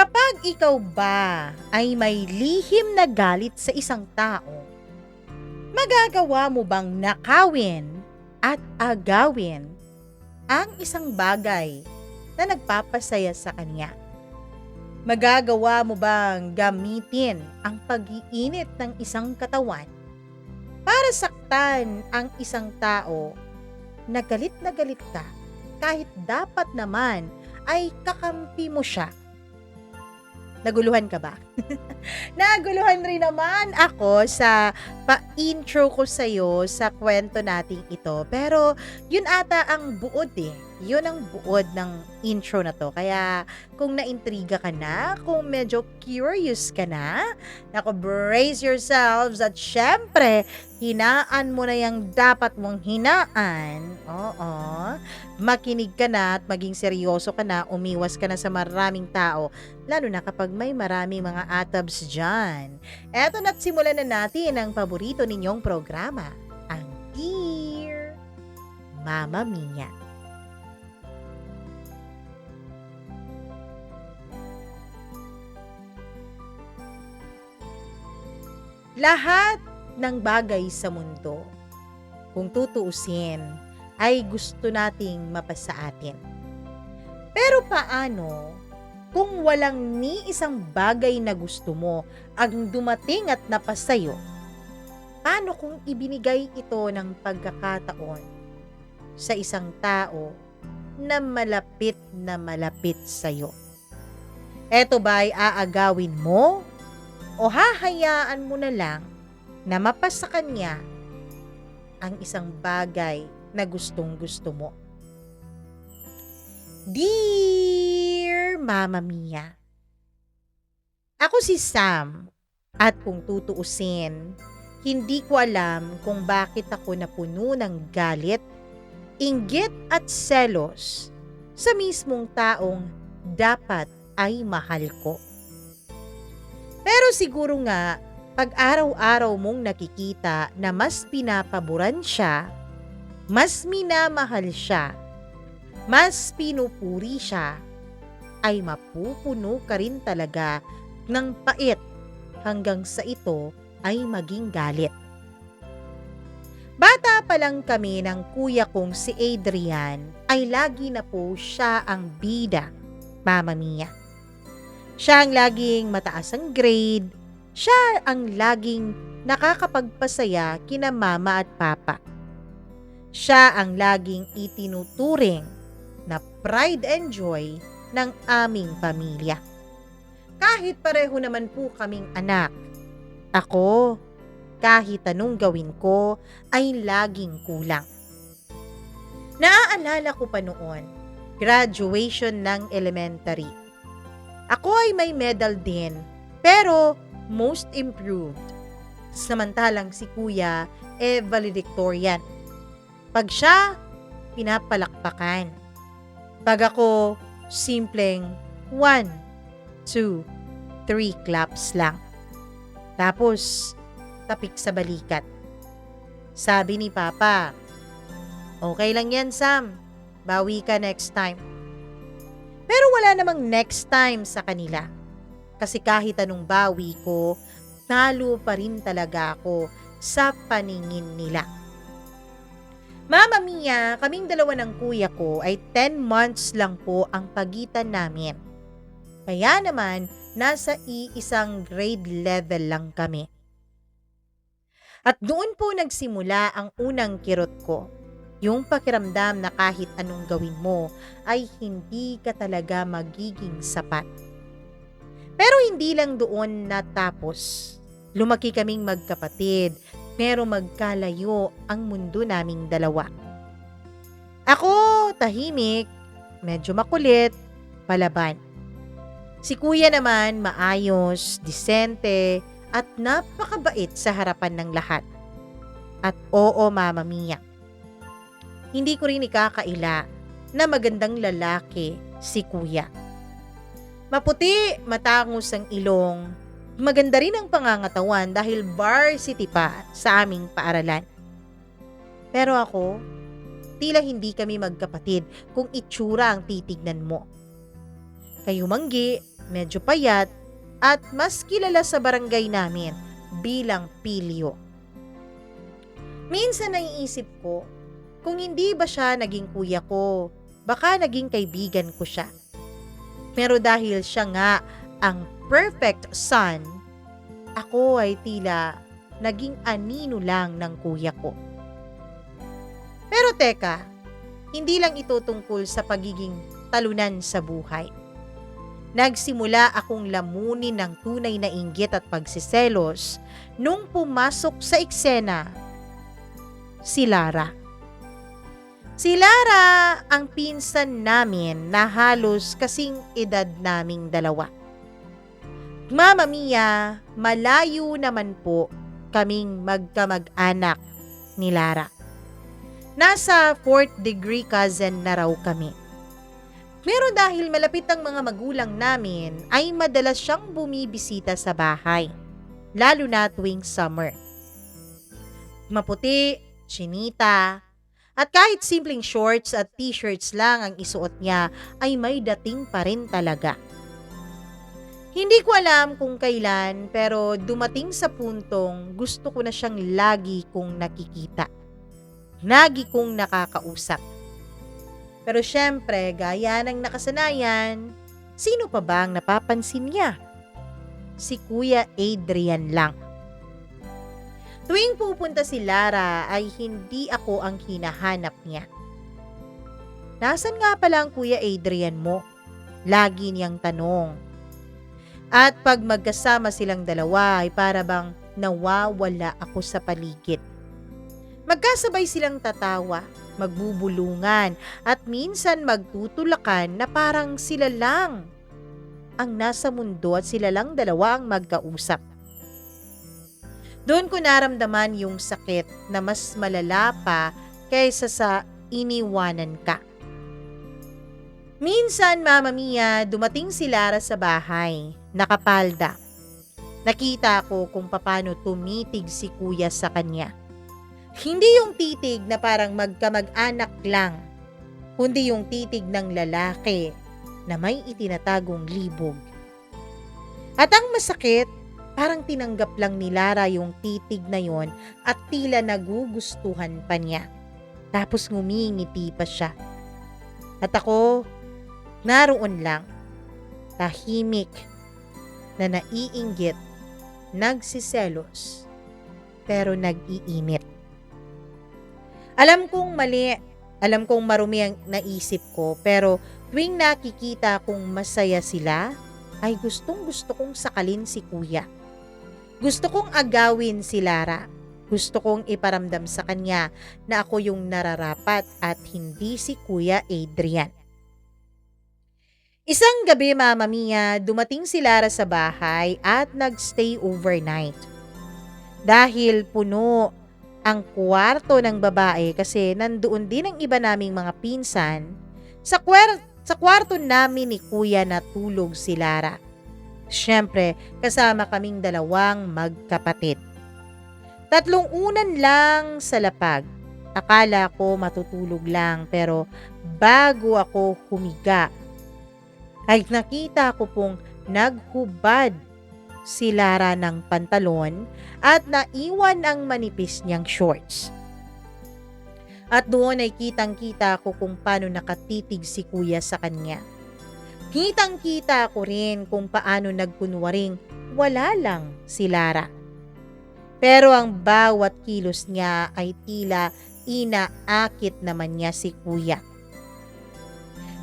Kapag ikaw ba ay may lihim na galit sa isang tao, magagawa mo bang nakawin at agawin ang isang bagay na nagpapasaya sa kanya? Magagawa mo bang gamitin ang pag-iinit ng isang katawan para saktan ang isang tao na galit ka kahit dapat naman ay kakampi mo siya? Naguluhan ka ba? Naguluhan rin naman ako sa pa-intro ko sa'yo sa kwento nating ito. Pero yun ata ang buod eh. Yun ang buod ng intro na to. Kaya kung naintriga ka na, kung medyo curious ka na, naku, brace yourselves at syempre, hinaan mo na yung dapat mong hinaan. Oo. Makinig ka na at maging seryoso ka na, umiwas ka na sa maraming tao, lalo na kapag may maraming mga atabs dyan. Eto na't simulan na natin ang paborito ninyong programa, ang Dear Mama Mia. Lahat ng bagay sa mundo, kung tutuusin, ay gusto nating mapasa atin. Pero paano kung walang ni isang bagay na gusto mo ang dumating at napasayo? Paano kung ibinigay ito ng pagkakataon sa isang tao na malapit sa'yo? Eto ba'y aagawin mo o hahayaan mo na lang na mapasa kanya ang isang bagay na gustong-gusto mo? Dear Mama Mia, ako si Sam at kung tutuusin, hindi ko alam kung bakit ako napuno ng galit, inggit at selos sa mismong taong dapat ay mahal ko. Pero siguro nga, pag araw-araw mong nakikita na mas pinapaboran siya, mas minamahal siya, mas pinupuri siya, ay mapupuno ka rin talaga ng pait hanggang sa ito ay maging galit. Bata pa lang kami ng kuya kong si Adrian ay lagi na po siya ang bida, Mama Mia. Siya ang laging mataas ang grade, siya ang laging nakakapagpasaya kina mama at papa. Siya ang laging itinuturing na pride and joy ng aming pamilya. Kahit pareho naman po kaming anak, ako, kahit anong gawin ko, ay laging kulang. Naaalala ko pa noon, graduation ng elementary. Ako ay may medal din, pero most improved. Samantalang si kuya, valedictorian. Pag siya, pinapalakpakan. Pag ako, simpleng 1, 2, 3 claps lang. Tapos, tapik sa balikat. Sabi ni Papa, okay lang yan, Sam. Bawi ka next time. Pero wala namang next time sa kanila. Kasi kahit anong bawi ko, talo pa rin talaga ako sa paningin nila. Mama Mia, kaming dalawa ng kuya ko ay 10 months lang po ang pagitan namin. Kaya naman, nasa iisang grade level lang kami. At doon po nagsimula ang unang kirot ko. Yung pakiramdam na kahit anong gawin mo ay hindi ka talaga magiging sapat. Pero hindi lang doon natapos. Lumaki kaming magkapatid, pero magkalayo ang mundo naming dalawa. Ako, tahimik, medyo makulit, palaban. Si kuya naman maayos, disente, at napakabait sa harapan ng lahat. At oo, Mama Mia, hindi ko rin ikakaila na magandang lalaki si kuya. Maputi, matangos ang ilong, maganda rin ang pangangatawan dahil varsity pa sa aming paaralan. Pero ako, tila hindi kami magkapatid kung itsura ang titignan mo. Kayo manggi, medyo payat, at mas kilala sa barangay namin bilang Pilyo. Minsan naiisip ko, kung hindi ba siya naging kuya ko, baka naging kaibigan ko siya. Pero dahil siya nga ang perfect son, ako ay tila naging anino lang ng kuya ko. Pero teka, hindi lang ito tungkol sa pagiging talunan sa buhay. Nagsimula akong lamunin ng tunay na inggit at pagsiselos nung pumasok sa eksena si Lara. Si Lara ang pinsan namin na halos kasing edad naming dalawa. Mama Mia, malayo naman po kaming magkamag-anak ni Lara. Nasa 4th degree cousin na raw kami. Pero dahil malapit ang mga magulang namin, ay madalas siyang bumibisita sa bahay, lalo na tuwing summer. Maputi, chinita, at kahit simpleng shorts at t-shirts lang ang isuot niya ay may dating pa rin talaga. Hindi ko alam kung kailan pero dumating sa puntong gusto ko na siyang lagi kong nakikita. Lagi kong nakakausap. Pero syempre, gaya ng nakasanayan, sino pa ba ang napapansin niya? Si Kuya Adrian lang. Tuwing pupunta si Lara ay hindi ako ang hinahanap niya. Nasaan nga pala ang Kuya Adrian mo? Lagi niyang tanong. At pag magkasama silang dalawa ay para bang nawawala ako sa paligid. Magkasabay silang tatawa, magbubulungan at minsan magtutulakan na parang sila lang ang nasa mundo at sila lang dalawa ang magkausap. Doon ko naramdaman yung sakit na mas malala pa kaysa sa iniwanan ka. Minsan, Mama Mia, dumating si Lara sa bahay, nakapalda. Nakita ko kung paano tumitig si Kuya sa kanya. Hindi yung titig na parang magkamag-anak lang, kundi yung titig ng lalaki na may itinatagong libog. At ang masakit, parang tinanggap lang ni Lara yung titig na yon at tila nagugustuhan pa niya. Tapos ngumingiti pa siya. At ako, naroon lang, tahimik, na naiinggit, nagsiselos, pero nag-iinit. Alam kong mali, alam kong marumi ang naisip ko, pero tuwing nakikita kong masaya sila, ay gustong-gusto kong sakalin si Kuya. Gusto kong agawin si Lara. Gusto kong iparamdam sa kanya na ako yung nararapat at hindi si Kuya Adrian. Isang gabi, Mama Mia, dumating si Lara sa bahay at nagstay overnight. Dahil puno ang kwarto ng babae kasi nandoon din ang iba naming mga pinsan, sa kwarto namin ni Kuya natulog si Lara. Siyempre, kasama kaming dalawang magkapatid. 3 unan lang sa lapag. Akala ko matutulog lang pero bago ako humiga, ay nakita ko pong naghubad si Lara ng pantalon at naiwan ang manipis niyang shorts. At doon ay kitang-kita ko kung paano nakatitig si Kuya sa kanya. Kitang-kita ko rin kung paano nagkunwaring wala lang si Lara. Pero ang bawat kilos niya ay tila inaakit naman niya si Kuya.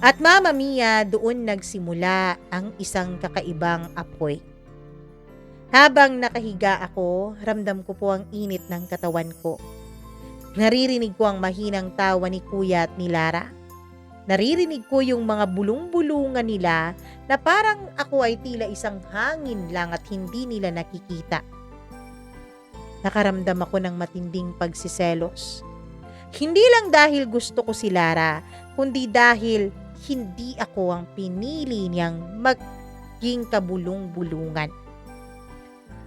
At Mama Mia, doon nagsimula ang isang kakaibang apoy. Habang nakahiga ako, ramdam ko po ang init ng katawan ko. Naririnig ko ang mahinang tawa ni Kuya at ni Lara. Naririnig ko yung mga bulong-bulungan nila na parang ako ay tila isang hangin lang at hindi nila nakikita. Nakaramdam ako ng matinding pagsiselos. Hindi lang dahil gusto ko si Lara, kundi dahil hindi ako ang pinili niyang maging kabulong-bulungan.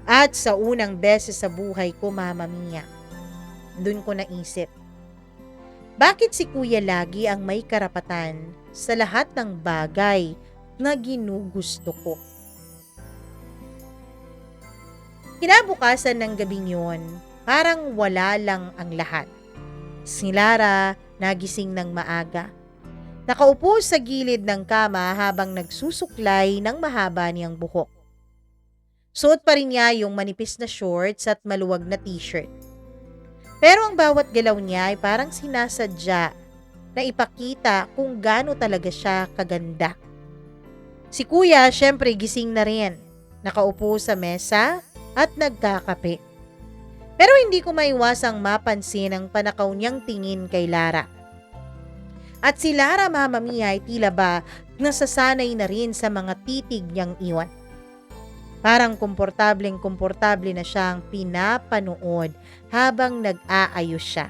At sa unang beses sa buhay ko, Mama Mia, dun ko naisip, bakit si Kuya lagi ang may karapatan sa lahat ng bagay na ginugusto ko. Kinabukasan ng gabing yon, parang wala lang ang lahat. Si Lara nagising ng maaga. Nakaupo sa gilid ng kama habang nagsusuklay ng mahaba niyang buhok. Suot pa rin niya yung manipis na shorts at maluwag na t-shirt. Pero ang bawat galaw niya ay parang sinasadya na ipakita kung gaano talaga siya kaganda. Si Kuya syempre gising na rin. Nakaupo sa mesa at nagkakape. Pero hindi ko maiwasang mapansin ang panakaw niyang tingin kay Lara. At si Lara, Mama Mia, ay tila ba nasasanay na rin sa mga titig niyang iwan. Parang komportableng-komportable na siyang pinapanood habang nag-aayos siya.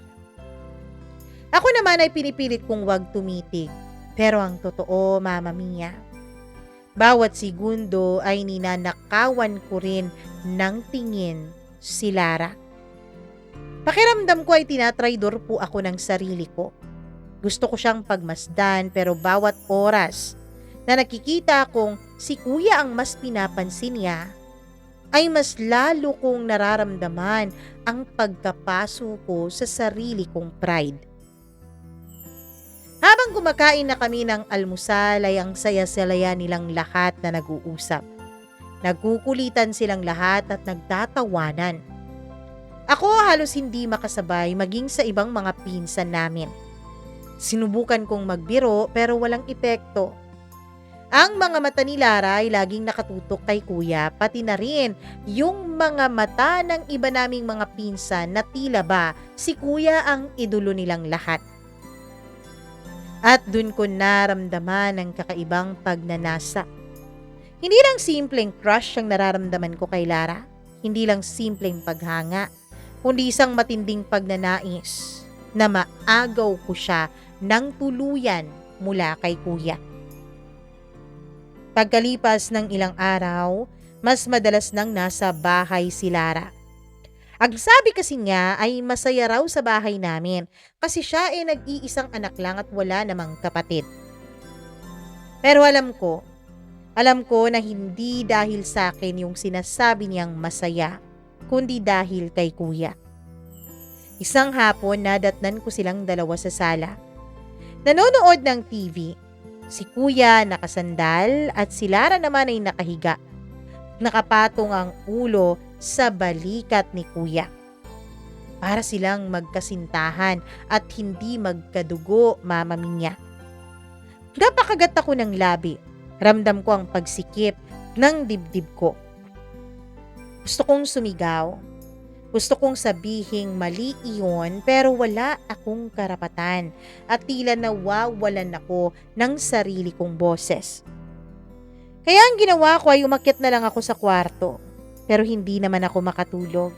Ako naman ay pinipilit kong wag tumitig. Pero ang totoo, Mama Mia, bawat segundo ay ninanakawan ko rin ng tingin si Lara. Pakiramdam ko ay tinatraidor po ako ng sarili ko. Gusto ko siyang pagmasdan pero bawat oras na nakikita kong si Kuya ang mas pinapansin niya, ay mas lalo kong nararamdaman ang pagkapaso ko sa sarili kong pride. Habang kumakain na kami ng almusal ay ang saya-salaya nilang lahat na nag-uusap. Nagkukulitan silang lahat at nagtatawanan. Ako halos hindi makasabay maging sa ibang mga pinsan namin. Sinubukan kong magbiro pero walang epekto. Ang mga mata ni Lara ay laging nakatutok kay Kuya, pati na rin yung mga mata ng iba naming mga pinsan na tila ba si Kuya ang idolo nilang lahat. At dun ko naramdaman ang kakaibang pagnanasa. Hindi lang simpleng crush ang nararamdaman ko kay Lara. Hindi lang simpleng paghanga, kundi isang matinding pagnanais na maagaw ko siya ng tuluyan mula kay Kuya. Pagkalipas ng ilang araw, mas madalas nang nasa bahay si Lara. Ang sabi kasi niya ay masaya raw sa bahay namin kasi siya ay nag-iisang anak lang at wala namang kapatid. Pero alam ko na hindi dahil sa akin yung sinasabi niyang masaya, kundi dahil kay Kuya. Isang hapon nadatnan ko silang dalawa sa sala. Nanonood ng TV. Si Kuya nakasandal at si Lara naman ay nakahiga. Nakapatong ang ulo sa balikat ni Kuya. Para silang magkasintahan at hindi magkadugo, Mama Mia. Napakagat ako ng labi. Ramdam ko ang pagsikip ng dibdib ko. Gusto kong sumigaw. Gusto kong sabihing mali iyon pero wala akong karapatan at tila nawawalan ako ng sarili kong boses. Kaya ang ginawa ko ay umakyat na lang ako sa kwarto pero hindi naman ako makatulog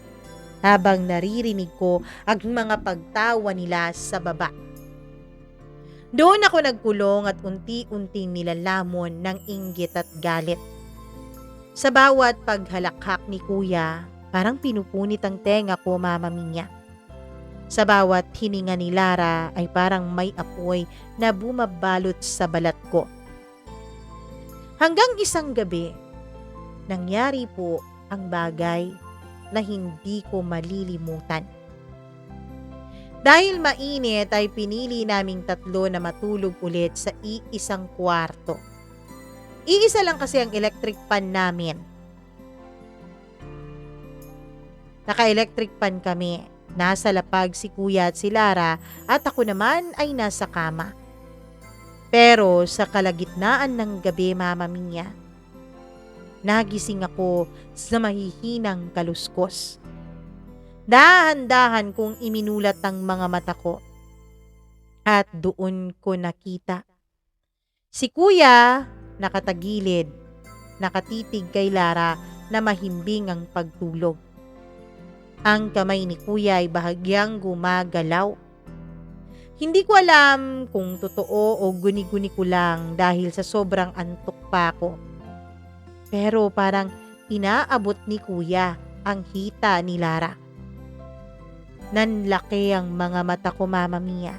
habang naririnig ko ang mga pagtawa nila sa baba. Doon ako nagkulong at unti-unting nilalamon ng inggit at galit. Sa bawat paghalakhak ni Kuya, parang pinupunit ang tenga ko, Mama Mia. Sa bawat hininga ni Lara ay parang may apoy na bumabalot sa balat ko. Hanggang isang gabi, nangyari po ang bagay na hindi ko malilimutan. Dahil mainit ay pinili naming tatlo na matulog ulit sa iisang kwarto. Iisa lang kasi ang electric fan namin. Naka-electric fan kami. Nasa lapag si Kuya at si Lara at ako naman ay nasa kama. Pero sa kalagitnaan ng gabi, Mama Mia, nagising ako sa mahihinang kaluskos. Dahan-dahan kong iminulat ang mga mata ko. At doon ko nakita si Kuya nakatagilid, nakatitig kay Lara na mahimbing ang pagtulog. Ang kamay ni Kuya ay bahagyang gumagalaw. Hindi ko alam kung totoo o guni-guni ko lang dahil sa sobrang antok pa ako. Pero parang inaabot ni Kuya ang hita ni Lara. Nanlaki ang mga mata ko, Mama Mia.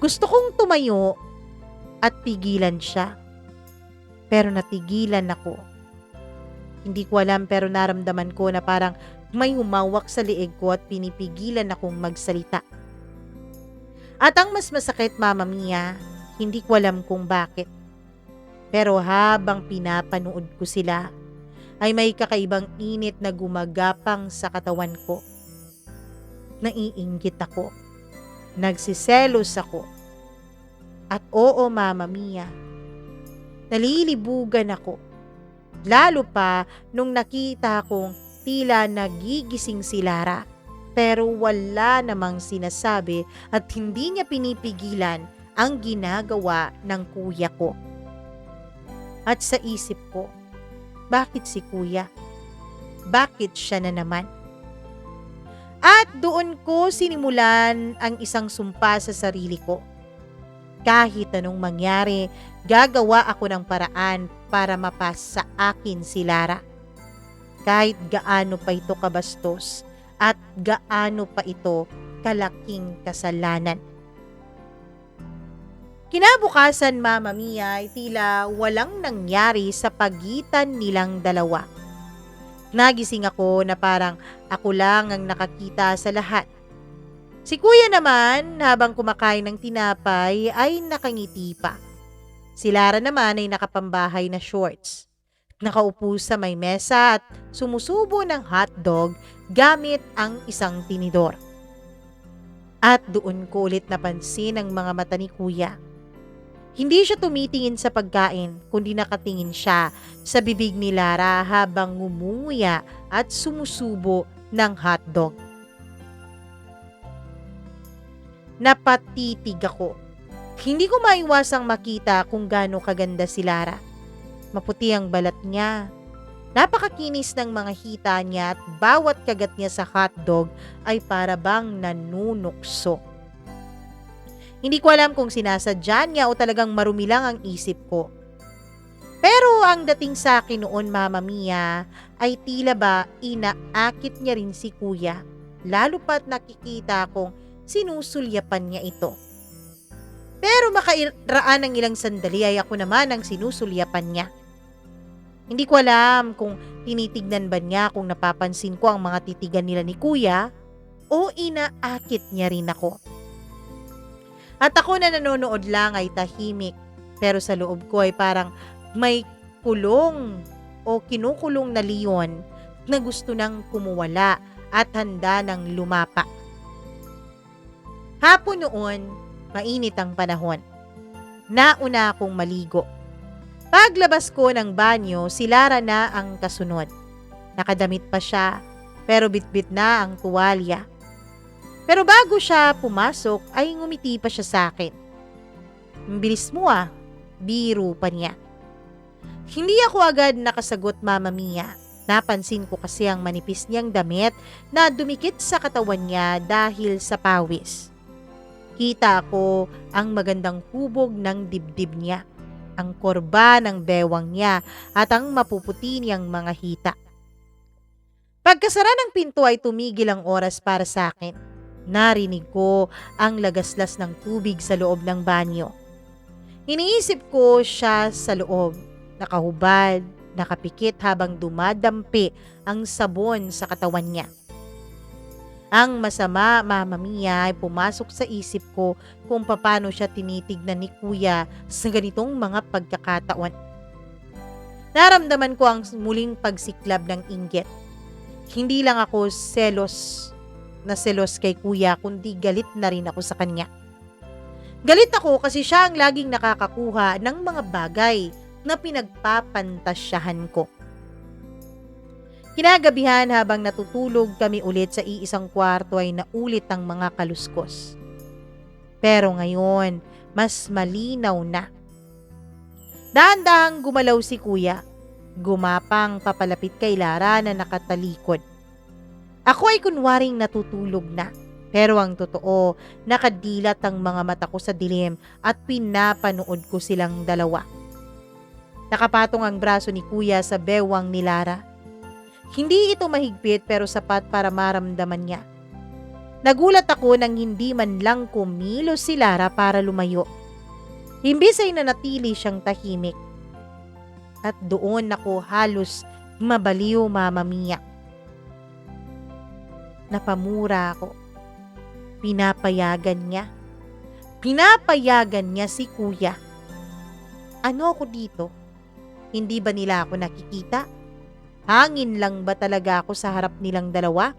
Gusto kong tumayo at pigilan siya. pero natigilan ako. Hindi ko alam pero naramdaman ko na parang may humawak sa liig ko at pinipigilan akong magsalita. At ang mas masakit, Mama Mia, hindi ko alam kung bakit. Pero habang pinapanood ko sila, ay may kakaibang init na gumagapang sa katawan ko. Naiinggit ako. Nagsiselos ako. At oo, Mama Mia, nalilibugan ako. Lalo pa nung nakita kong tila nagigising si Lara, pero wala namang sinasabi at hindi niya pinipigilan ang ginagawa ng kuya ko. At sa isip ko, bakit si kuya? Bakit siya na naman? At doon ko sinimulan ang isang sumpa sa sarili ko. Kahit anong mangyari, gagawa ako ng paraan para mapas sa akin si Lara. Kahit gaano pa ito kabastos at gaano pa ito kalaking kasalanan. Kinabukasan, Mama Mia, ay tila walang nangyari sa pagitan nilang dalawa. Nagising ako na parang ako lang ang nakakita sa lahat. Si kuya naman, habang kumakain ng tinapay, ay nakangiti pa. Si Lara naman ay nakapambahay na shorts. Nakaupo sa may mesa at sumusubo ng hotdog gamit ang isang tinidor. At doon ko ulit napansin ang mga mata ni kuya. Hindi siya tumitingin sa pagkain, kundi nakatingin siya sa bibig ni Lara habang ngumunguya at sumusubo ng hotdog. Napatitig ako. Hindi ko maiwasang makita kung gaano kaganda si Lara. Maputi ang balat niya. Napakakinis ng mga hita niya at bawat kagat niya sa hotdog ay para bang nanunukso. Hindi ko alam kung sinasadya niya o talagang marumi lang ang isip ko. Pero ang dating sa akin noon, Mama Mia, ay tila ba inaakit niya rin si kuya. Lalo pa't nakikita kong sinusulyapan niya ito. Pero makairaan ng ilang sandali ay ako naman ang sinusulyapan niya. Hindi ko alam kung tinitignan ba niya kung napapansin ko ang mga titigan nila ni kuya o inaakit niya rin ako. At ako na nanonood lang ay tahimik, pero sa loob ko ay parang may kulong o kinukulong na leon na gusto nang kumuwala at handa nang lumapa. Hapon noon, mainit ang panahon. Nauna akong maligo. Paglabas ko ng banyo, si Lara na ang kasunod. Nakadamit pa siya, pero bitbit na ang tuwalya. Pero bago siya pumasok, ay ngumiti pa siya sa akin. Bilis mo biro pa niya. Hindi ako agad nakasagot, Mama Mia. Napansin ko kasi ang manipis niyang damit na dumikit sa katawan niya dahil sa pawis. Kita ko ang magandang hubog ng dibdib niya, ang korba ng bewang niya at ang mapuputi niyang mga hita. Pagkasara ng pinto ay tumigil ang oras para sa akin. Narinig ko ang lagaslas ng tubig sa loob ng banyo. Iniisip ko siya sa loob, nakahubad, nakapikit habang dumadampi ang sabon sa katawan niya. Ang masama, Mama Mia, ay pumasok sa isip ko kung paano siya tinitignan ni kuya sa ganitong mga pagkakataon. Naramdaman ko ang muling pagsiklab ng inggit. Hindi lang ako selos kay kuya, kundi galit na rin ako sa kanya. Galit ako kasi siya ang laging nakakakuha ng mga bagay na pinagpapantasyahan ko. Kinagabihan habang natutulog kami ulit sa iisang kwarto ay naulit ang mga kaluskos. Pero ngayon, mas malinaw na. Dahan-dahang gumalaw si kuya. Gumapang papalapit kay Lara na nakatalikod. Ako ay kunwaring natutulog na. Pero ang totoo, nakadilat ang mga mata ko sa dilim at pinapanood ko silang dalawa. Nakapatong ang braso ni kuya sa bewang ni Lara. Hindi ito mahigpit pero sapat para maramdaman niya. Nagulat ako nang hindi man lang kumilos si Lara para lumayo. Imbis ay nanatili siyang tahimik. At doon ako halos mabaliw, Mama Mia. Napamura ako. Pinapayagan niya. Pinapayagan niya si kuya. Ano ako dito? Hindi ba nila ako nakikita? Hangin lang ba talaga ako sa harap nilang dalawa?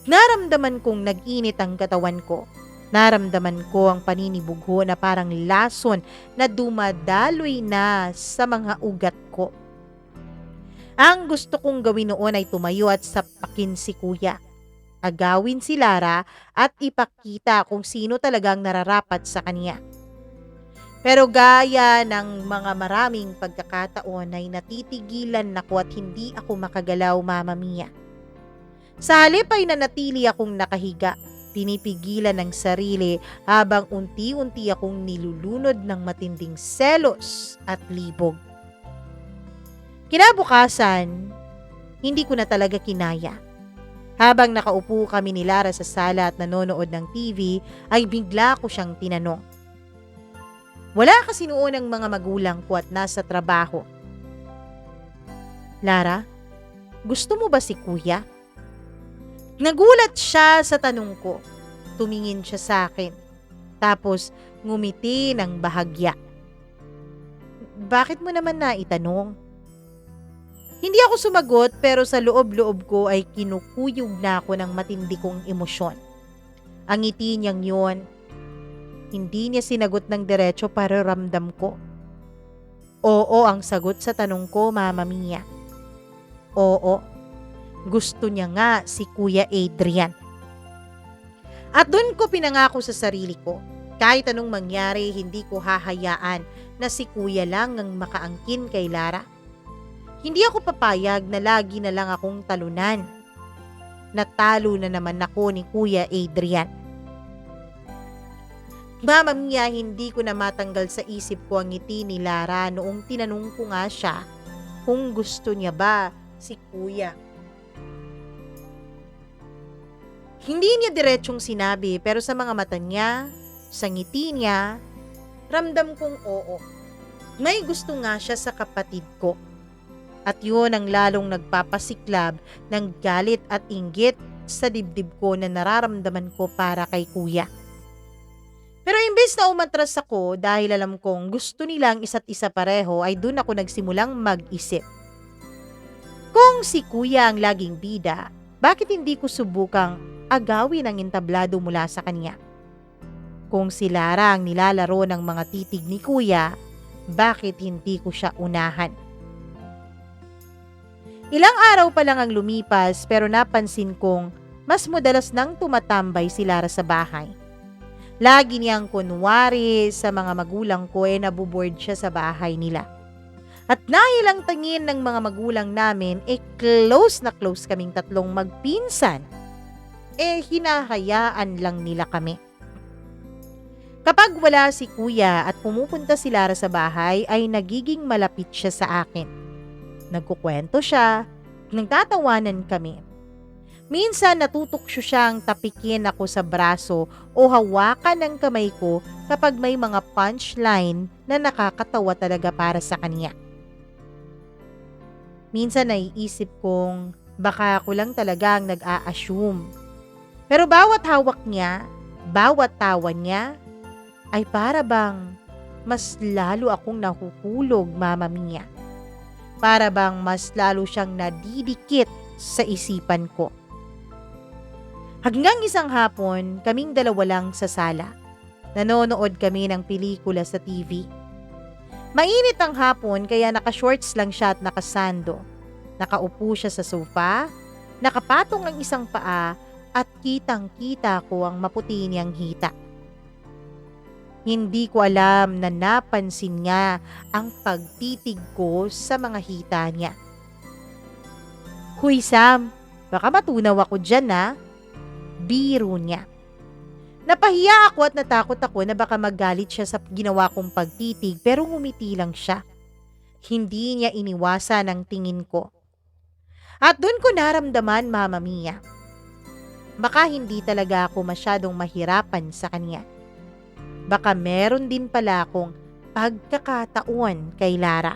Naramdaman kong nag-init ang katawan ko. Naramdaman ko ang paninibugho na parang lason na dumadaloy na sa mga ugat ko. Ang gusto kong gawin noon ay tumayo at sapakin si kuya. Agawin si Lara at ipakita kung sino talagang nararapat sa kanya. Pero gaya ng mga maraming pagkakataon ay natitigilan ako at hindi ako makagalaw, Mama Mia. Sa halip ay nanatili akong nakahiga, pinipigilan ng sarili habang unti-unti akong nilulunod ng matinding selos at libog. Kinabukasan, hindi ko na talaga kinaya. Habang nakaupo kami ni Lara sa sala at nanonood ng TV, ay bigla ko siyang tinanong. Wala kasi noon ang mga magulang ko at nasa trabaho. Lara, gusto mo ba si kuya? Nagulat siya sa tanong ko. Tumingin siya sa akin. Tapos ngumiti ng bahagya. Bakit mo naman naitanong? Hindi ako sumagot pero sa loob-loob ko ay kinukuyog na ako ng matindi kong emosyon. Ang ngiti niyang yun, hindi niya sinagot ng diretso para ramdam ko. Oo ang sagot sa tanong ko, Mama Mia. Oo, gusto niya nga si Kuya Adrian. At doon ko pinangako sa sarili ko, kahit anong mangyari, hindi ko hahayaan na si Kuya lang ang makaangkin kay Lara. Hindi ako papayag na lagi na lang akong talunan. Natalo na naman ako ni Kuya Adrian. Mama Mia, hindi ko na matanggal sa isip ko ang ngiti ni Lara noong tinanong ko nga siya kung gusto niya ba si Kuya. Hindi niya diretsong sinabi pero sa mga mata niya, sa ngiti niya, ramdam kong oo. May gusto nga siya sa kapatid ko. At yun ang lalong nagpapasiklab ng galit at inggit sa dibdib ko na nararamdaman ko para kay Kuya. Pero imbes na umatras ako dahil alam kong gusto nilang isa't isa pareho ay dun ako nagsimulang mag-isip. Kung si Kuya ang laging bida, bakit hindi ko subukang agawin ang entablado mula sa kanya? Kung si Lara ang nilalaro ng mga titig ni Kuya, bakit hindi ko siya unahan? Ilang araw pa lang ang lumipas pero napansin kong mas madalas nang tumatambay si Lara sa bahay. Lagi niyang kunwari sa mga magulang ko nabuboard siya sa bahay nila. At dahil ang tingin ng mga magulang namin close na close kaming tatlong magpinsan, hinahayaan lang nila kami. Kapag wala si Kuya at pumupunta si Lara sa bahay ay nagiging malapit siya sa akin. Nagkukwento siya, nagtatawanan kami. Minsan natutukso siyang tapikin ako sa braso o hawakan ng kamay ko kapag may mga punchline na nakakatawa talaga para sa kanya. Minsan naiisip kong baka ako lang talaga ang nag-a-assume. Pero bawat hawak niya, bawat tawa niya, ay para bang mas lalo akong nahuhulog, Mama Mia. Para bang mas lalo siyang nadidikit sa isipan ko. Hanggang isang hapon, kaming dalawa lang sa sala. Nanonood kami ng pelikula sa TV. Mainit ang hapon kaya naka-shorts lang siya at nakasando. Nakaupo siya sa sofa, nakapatong ang isang paa at kitang-kita ko ang maputi niyang hita. Hindi ko alam na napansin niya ang pagtitig ko sa mga hita niya. Huy Sam, baka matunaw ako dyan ha. Biro niya. Napahiya ako at natakot ako na baka magalit siya sa ginawa kong pagtitig pero ngumiti lang siya. Hindi niya iniwasan ang tingin ko. At doon ko naramdaman, Mama Mia. Baka hindi talaga ako masyadong mahirapan sa kanya. Baka meron din pala akong pagkakataon kay Lara.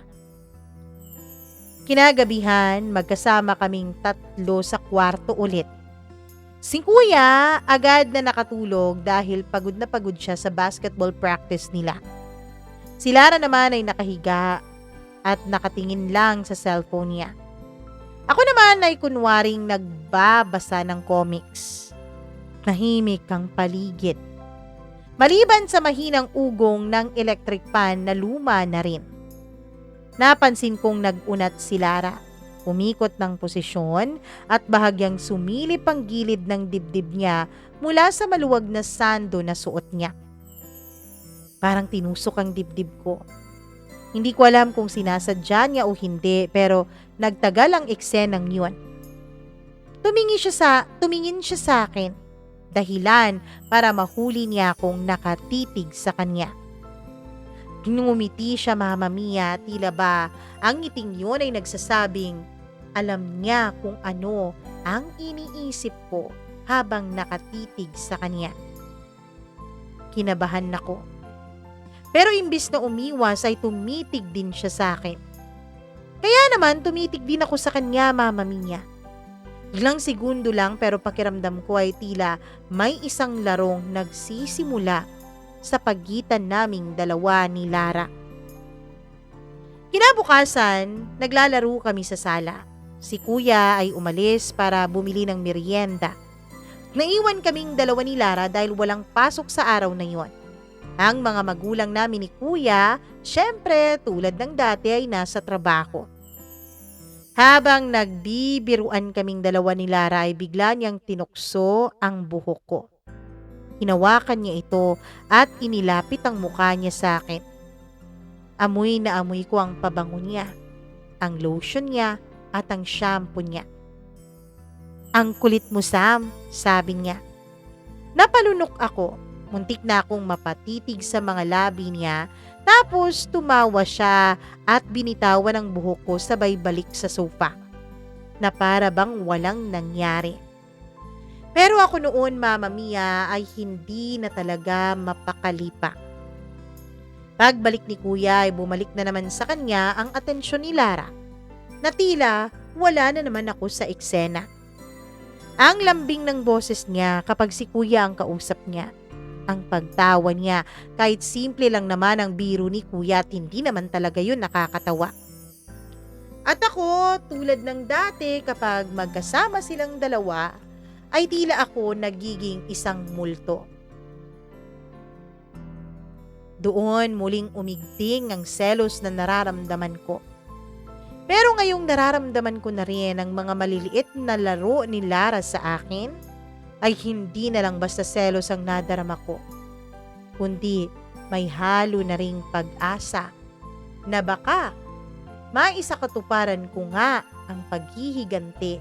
Kinagabihan, magkasama kaming tatlo sa kwarto ulit. Si Kuya agad na nakatulog dahil pagod na pagod siya sa basketball practice nila. Si Lara naman ay nakahiga at nakatingin lang sa cellphone niya. Ako naman ay kunwaring nagbabasa ng comics. Tahimik ang paligid. Maliban sa mahinang ugong ng electric fan na luma na rin. Napansin kong nag-unat si Lara. Umikot ng posisyon at bahagyang sumilip ang gilid ng dibdib niya mula sa maluwag na sando na suot niya. Parang tinusok ang dibdib ko. Hindi ko alam kung sinasadya niya o hindi, pero nagtagal ang eksenang yun. Tumingin siya sa akin. Dahilan para mahuli niya akong nakatitig sa kanya. Ngumiti siya, Mama Mia, tila ba ang ngiting yun ay nagsasabing alam niya kung ano ang iniisip ko habang nakatitig sa kanya. Kinabahan ako. Pero imbis na umiwas ay tumitig din siya sa akin. Kaya naman tumitig din ako sa kanya, Mama Mia. Ilang segundo lang pero pakiramdam ko ay tila may isang larong nagsisimula sa pagitan naming dalawa ni Lara. Kinabukasan, naglalaro kami sa sala. Si Kuya ay umalis para bumili ng merienda. Naiwan kaming dalawa ni Lara dahil walang pasok sa araw na yon. Ang mga magulang namin ni Kuya, syempre tulad ng dati ay nasa trabaho. Habang nagbibiruan kaming dalawa ni Lara ay bigla niyang tinukso ang buhok ko. Hinawakan niya ito at inilapit ang mukha niya sa akin. Amoy na amoy ko ang pabango niya, ang lotion niya at ang shampoo niya. Ang kulit mo, Sam, sabi niya. Napalunok ako, muntik na akong mapatitig sa mga labi niya, tapos tumawa siya at binitawan ang buhok ko sabay balik sa sofa, na para bang walang nangyari. Pero ako noon, Mama Mia, ay hindi na talaga mapakalipa. Pagbalik ni Kuya ay bumalik na naman sa kanya ang atensyon ni Lara, na tila wala na naman ako sa eksena. Ang lambing ng boses niya kapag si Kuya ang kausap niya. Ang pagtawa niya kahit simple lang naman ang biro ni Kuya at hindi naman talaga yun nakakatawa. At ako, tulad ng dati kapag magkasama silang dalawa, ay tila ako nagiging isang multo. Doon muling umigting ang selos na nararamdaman ko. Pero ngayong nararamdaman ko na rin ang mga maliliit na laro ni Lara sa akin, ay hindi na lang basta selos ang nadarama ko, kundi may halo na ring pag-asa na baka maisakatuparan ko nga ang paghihiganti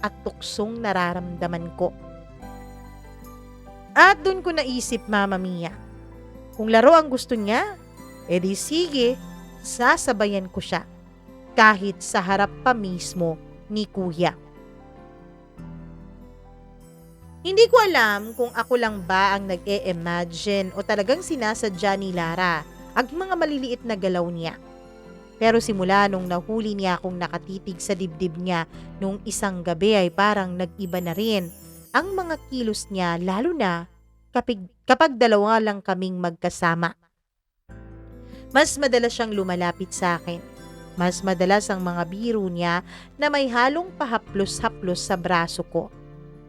at tuksong nararamdaman ko. At dun ko naisip, Mama Mia, kung laro ang gusto niya, edi sige, sasabayan ko siya kahit sa harap pa mismo ni Kuya. Hindi ko alam kung ako lang ba ang nag-e-imagine o talagang sinasadya ni Lara ang mga maliliit na galaw niya. Pero simula nung nahuli niya akong nakatitig sa dibdib niya nung isang gabi ay parang nag-iba na rin ang mga kilos niya, lalo na kapag dalawa lang kaming magkasama. Mas madalas siyang lumalapit sa akin. Mas madalas ang mga biro niya na may halong pahaplos-haplos sa braso ko.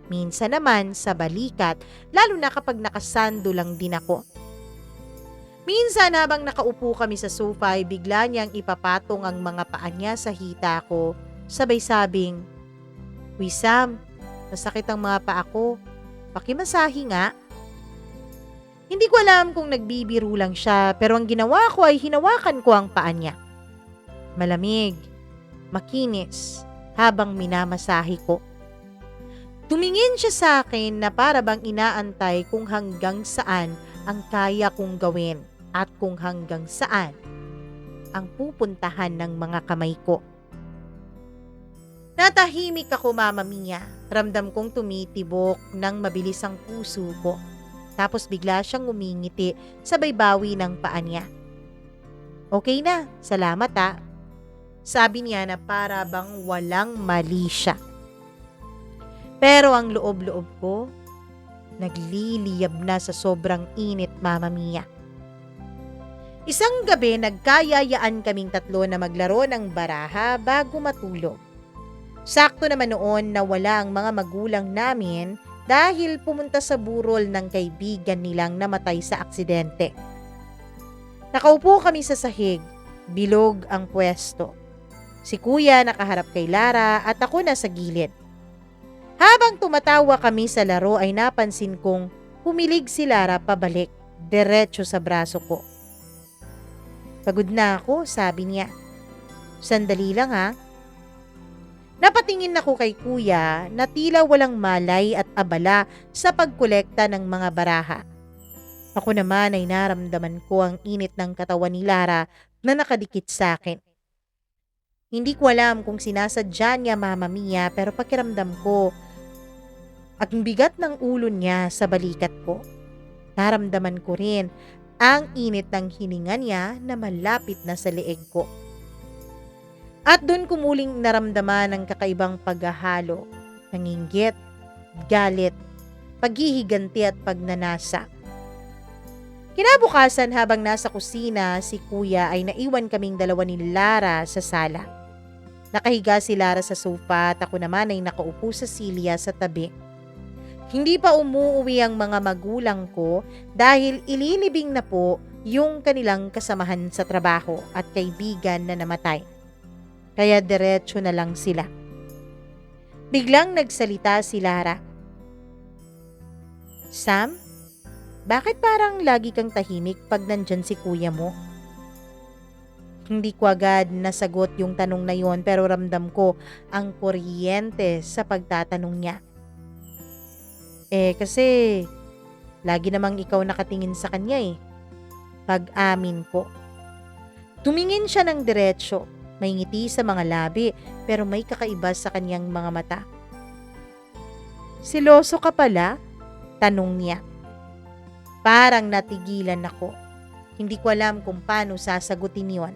Minsan naman sa balikat, lalo na kapag nakasando lang din ako. Minsan habang nakaupo kami sa sofa ay bigla niyang ipapatong ang mga paa niya sa hita ko, sabay sabing, "Uy Sam, masakit ang mga paa ko, pakimasahe nga." Hindi ko alam kung nagbibiro lang siya, pero ang ginawa ko ay hinawakan ko ang paa niya. Malamig, makinis, habang minamasahe ko. Tumingin siya sa akin na para bang inaantay kung hanggang saan ang kaya kong gawin at kung hanggang saan ang pupuntahan ng mga kamay ko. Natahimik ako, Mama Mia. Ramdam kong tumitibok ng mabilis ang puso ko. Tapos bigla siyang umingiti sa baybawi ng paa niya. Okay na, salamat ah. Sabi niya na para bang walang mali siya. Pero ang loob-loob ko, nagliliyab na sa sobrang init, Mama Mia. Isang gabi nagkayayaan kaming tatlo na maglaro ng baraha bago matulog. Sakto naman noon na wala ang mga magulang namin dahil pumunta sa burol ng kaibigan nilang namatay sa aksidente. Nakaupo kami sa sahig, bilog ang pwesto. Si Kuya nakaharap kay Lara at ako nasa gilid. Habang tumatawa kami sa laro ay napansin kong humilig si Lara pabalik, diretso sa braso ko. Pagod na ako, sabi niya. Sandali lang ha. Napatingin ako kay Kuya na tila walang malay at abala sa pagkolekta ng mga baraha. Ako naman ay naramdaman ko ang init ng katawan ni Lara na nakadikit sa akin. Hindi ko alam kung sinasadya niya, Mama Mia, pero pakiramdam ko ang bigat ng ulo niya sa balikat ko. Naramdaman ko rin ang init ng hininga niya na malapit na sa leeg ko. At doon ko muling naramdaman ang kakaibang paghahalo ng inggit, galit, paghihiganti at pagnanasa. Kinabukasan habang nasa kusina, si Kuya ay naiwan kaming dalawa ni Lara sa sala. Nakahiga si Lara sa sofa at ako naman ay nakaupo sa silya sa tabi. Hindi pa umuuwi ang mga magulang ko dahil ililibing na po yung kanilang kasamahan sa trabaho at kaibigan na namatay. Kaya diretso na lang sila. Biglang nagsalita si Lara. Sam, bakit parang lagi kang tahimik pag nandyan si Kuya mo? Hindi ko agad nasagot yung tanong na yon pero ramdam ko ang kuryente sa pagtatanong niya. Kasi lagi namang ikaw nakatingin sa kanya eh. Pag-amin ko. Tumingin siya ng diretsyo, may ngiti sa mga labi pero may kakaiba sa kanyang mga mata. Siloso ka pala? Tanong niya. Parang natigilan ako. Hindi ko alam kung paano sasagutin yon.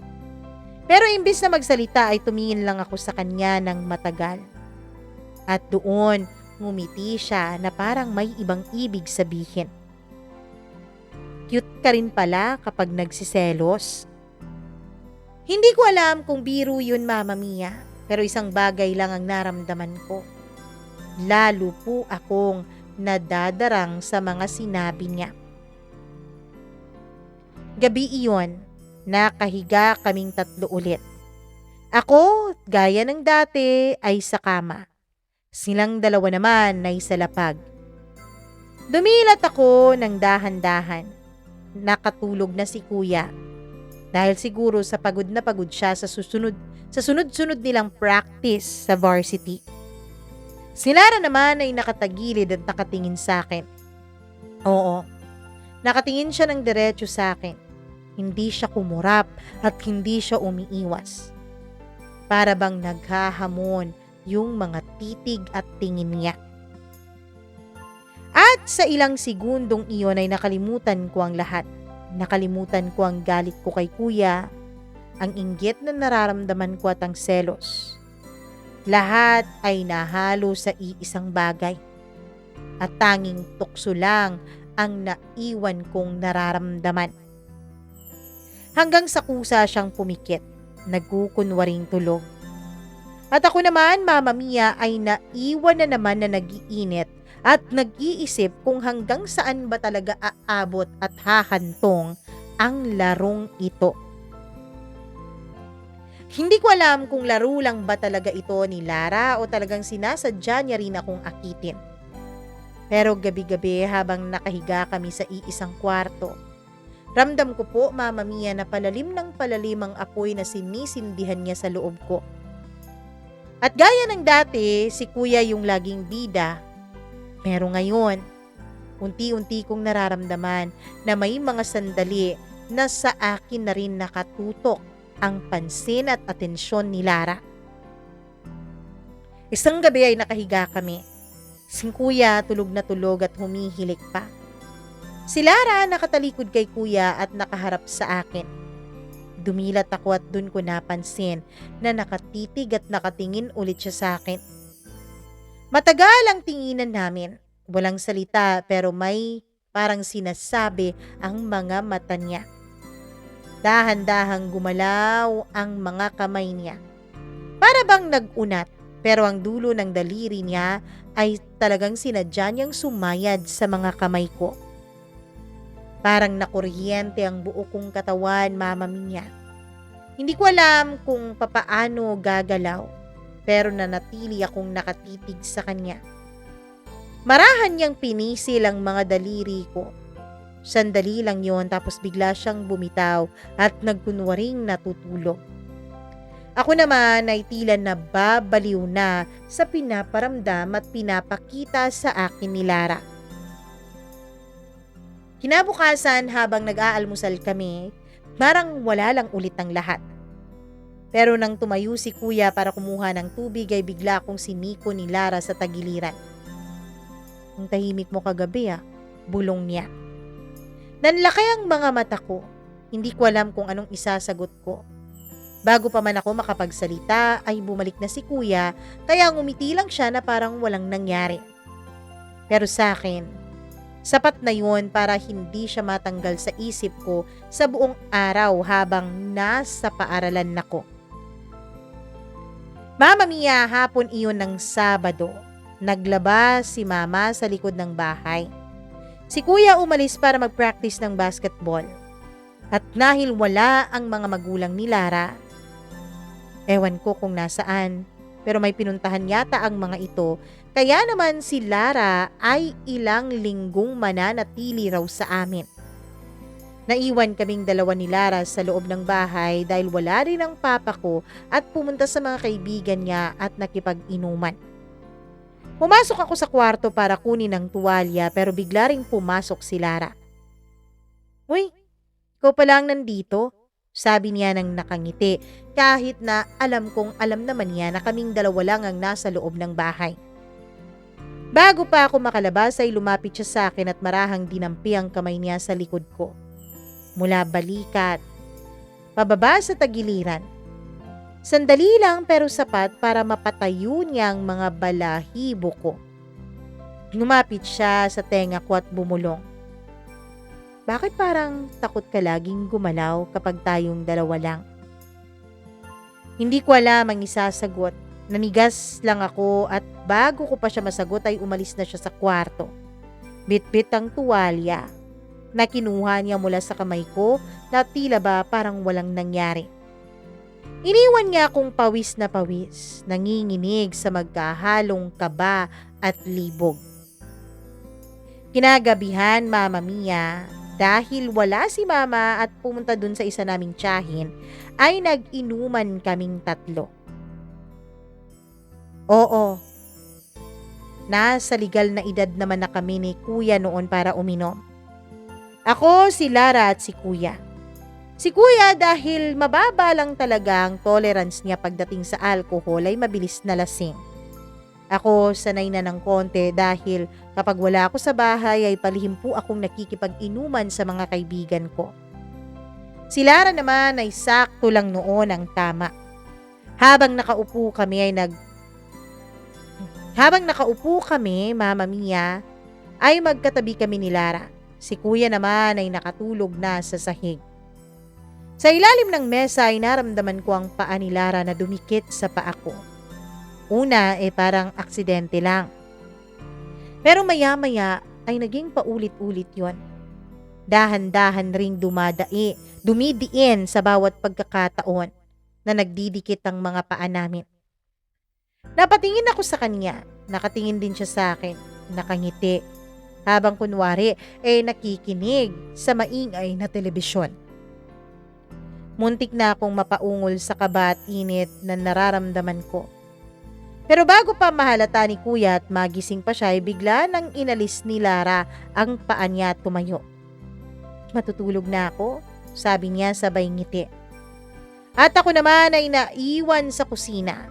Pero imbis na magsalita ay tumingin lang ako sa kanya ng matagal. At doon, ngumiti siya na parang may ibang ibig sabihin. Cute ka rin pala kapag nagsiselos. Hindi ko alam kung biro yun, Mama Mia, pero isang bagay lang ang naramdaman ko. Lalo po akong nadadarang sa mga sinabi niya. Gabi iyon, nakahiga kaming tatlo ulit. Ako, gaya ng dati, ay sa kama. Silang dalawa naman ay sa lapag. Dumilat ako ng dahan-dahan. Nakatulog na si Kuya. Dahil siguro sa pagod na pagod siya sa sunod-sunod nilang practice sa varsity. Si Lara naman ay nakatagilid at nakatingin sa akin. Oo, nakatingin siya ng diretso sa akin. Hindi siya kumurap at hindi siya umiiwas. Para bang naghahamon yung mga titig at tingin niya. At sa ilang segundong iyon ay nakalimutan ko ang lahat. Nakalimutan ko ang galit ko kay Kuya, ang inggit na nararamdaman ko at ang selos. Lahat ay nahalo sa iisang bagay. At tanging tukso lang ang naiwan kong nararamdaman. Hanggang sa kusa siyang pumikit, nagkukunwaring tulog. At ako naman, Mama Mia, ay naiwan na naman na nag-iinit at nag-iisip kung hanggang saan ba talaga aabot at hahantong ang larong ito. Hindi ko alam kung laro lang ba talaga ito ni Lara o talagang sinasadya niya rin akong akitin. Pero gabi-gabi habang nakahiga kami sa iisang kwarto, ramdam ko po, Mama Mia, na palalim ng palalim ang apoy na sinisindihan niya sa loob ko. At gaya ng dati, si Kuya yung laging bida. Pero ngayon, unti-unti kong nararamdaman na may mga sandali na sa akin na rin nakatutok ang pansin at atensyon ni Lara. Isang gabi ay nakahiga kami. Si Kuya tulog na tulog at humihilik pa. Si Lara nakatalikod kay Kuya at nakaharap sa akin. Dumilat ako at dun ko napansin na nakatitig at nakatingin ulit siya sa akin. Matagal ang tinginan namin. Walang salita pero may parang sinasabi ang mga mata niya. Dahan-dahang gumalaw ang mga kamay niya. Para bang nag-unat, pero ang dulo ng daliri niya ay talagang sinadya niyang sumayad sa mga kamay ko. Parang nakuryente ang buo kong katawan, Mama Mia. Hindi ko alam kung papaano gagalaw, pero nanatili akong nakatitig sa kanya. Marahan niyang pinisil ang mga daliri ko. Sandali lang yon tapos bigla siyang bumitaw at nagkunwaring natutulog. Ako naman ay tila nababaliw na sa pinaparamdam at pinapakita sa akin ni Lara. Kinabukasan habang nag-aalmusal kami, parang wala lang ulit ang lahat. Pero nang tumayo si Kuya para kumuha ng tubig ay bigla akong siniko ni Lara sa tagiliran. "Ang tahimik mo kagabi bulong niya. Nanlaki ang mga mata ko. Hindi ko alam kung anong isasagot ko. Bago pa man ako makapagsalita ay bumalik na si Kuya kaya ngumiti lang siya na parang walang nangyari. Pero sa akin, sapat na yun para hindi siya matanggal sa isip ko sa buong araw habang nasa paaralan nako. Mama Mia, hapon iyon ng Sabado. Naglaba si Mama sa likod ng bahay. Si Kuya umalis para mag-practice ng basketball. At dahil wala ang mga magulang ni Lara, ewan ko kung nasaan, pero may pinuntahan yata ang mga ito, kaya naman si Lara ay ilang linggong mananatili raw sa amin. Naiwan kaming dalawa ni Lara sa loob ng bahay dahil wala rin ang papa ko at pumunta sa mga kaibigan niya at nakipag-inuman. Pumasok ako sa kwarto para kunin ang tuwalya pero bigla ring pumasok si Lara. "Uy, ikaw pa lang nandito?" Sabi niya nang nakangiti kahit na alam kong alam naman niya na kaming dalawa lang ang nasa loob ng bahay. Bago pa ako makalabas ay lumapit siya sa akin at marahang dinampi ang kamay niya sa likod ko. Mula balikat, pababa sa tagiliran. Sandali lang pero sapat para mapatayo niya ang mga balahibo ko. Lumapit siya sa tenga ko at bumulong. "Bakit parang takot ka laging gumalaw kapag tayong dalawa lang?" Hindi ko alam ang isasagot. Nanigas lang ako at bago ko pa siya masagot ay umalis na siya sa kwarto. Bitbit ang tuwalya na kinuha niya mula sa kamay ko na tila ba parang walang nangyari. Iniwan niya akong pawis na pawis, nanginginig sa magkahalong kaba at libog. Kinagabihan, Mama Mia, dahil wala si Mama at pumunta dun sa isa naming tiyahin, ay nag-inuman kaming tatlo. Oo, nasa legal na edad naman na kami ni Kuya noon para uminom. Ako, si Lara at si Kuya. Si Kuya dahil mababa lang talaga ang tolerance niya pagdating sa alcohol ay mabilis na lasing. Ako sanay na ng konti dahil kapag wala ako sa bahay ay palihim po akong nakikipag-inuman sa mga kaibigan ko. Si Lara naman ay sakto lang noon ang tama. Habang nakaupo kami, Mama Mia, ay magkatabi kami ni Lara. Si Kuya naman ay nakatulog na sa sahig. Sa ilalim ng mesa ay naramdaman ko ang paa ni Lara na dumikit sa paa ko. Una parang aksidente lang. Pero maya-maya ay naging paulit-ulit yon. Dahan-dahan ring dumidiin sa bawat pagkakataon na nagdidikit ang mga paa namin. Napatingin ako sa kanya, nakatingin din siya sa akin, nakangiti, habang kunwari nakikinig sa maingay na telebisyon. Muntik na akong mapaungol sa kaba at init na nararamdaman ko. Pero bago pa mahalata ni Kuya at magising pa siya ay bigla nang inalis ni Lara ang paa niya at tumayo. "Matutulog na ako?" sabi niya sabay ngiti. At ako naman ay naiwan sa kusina,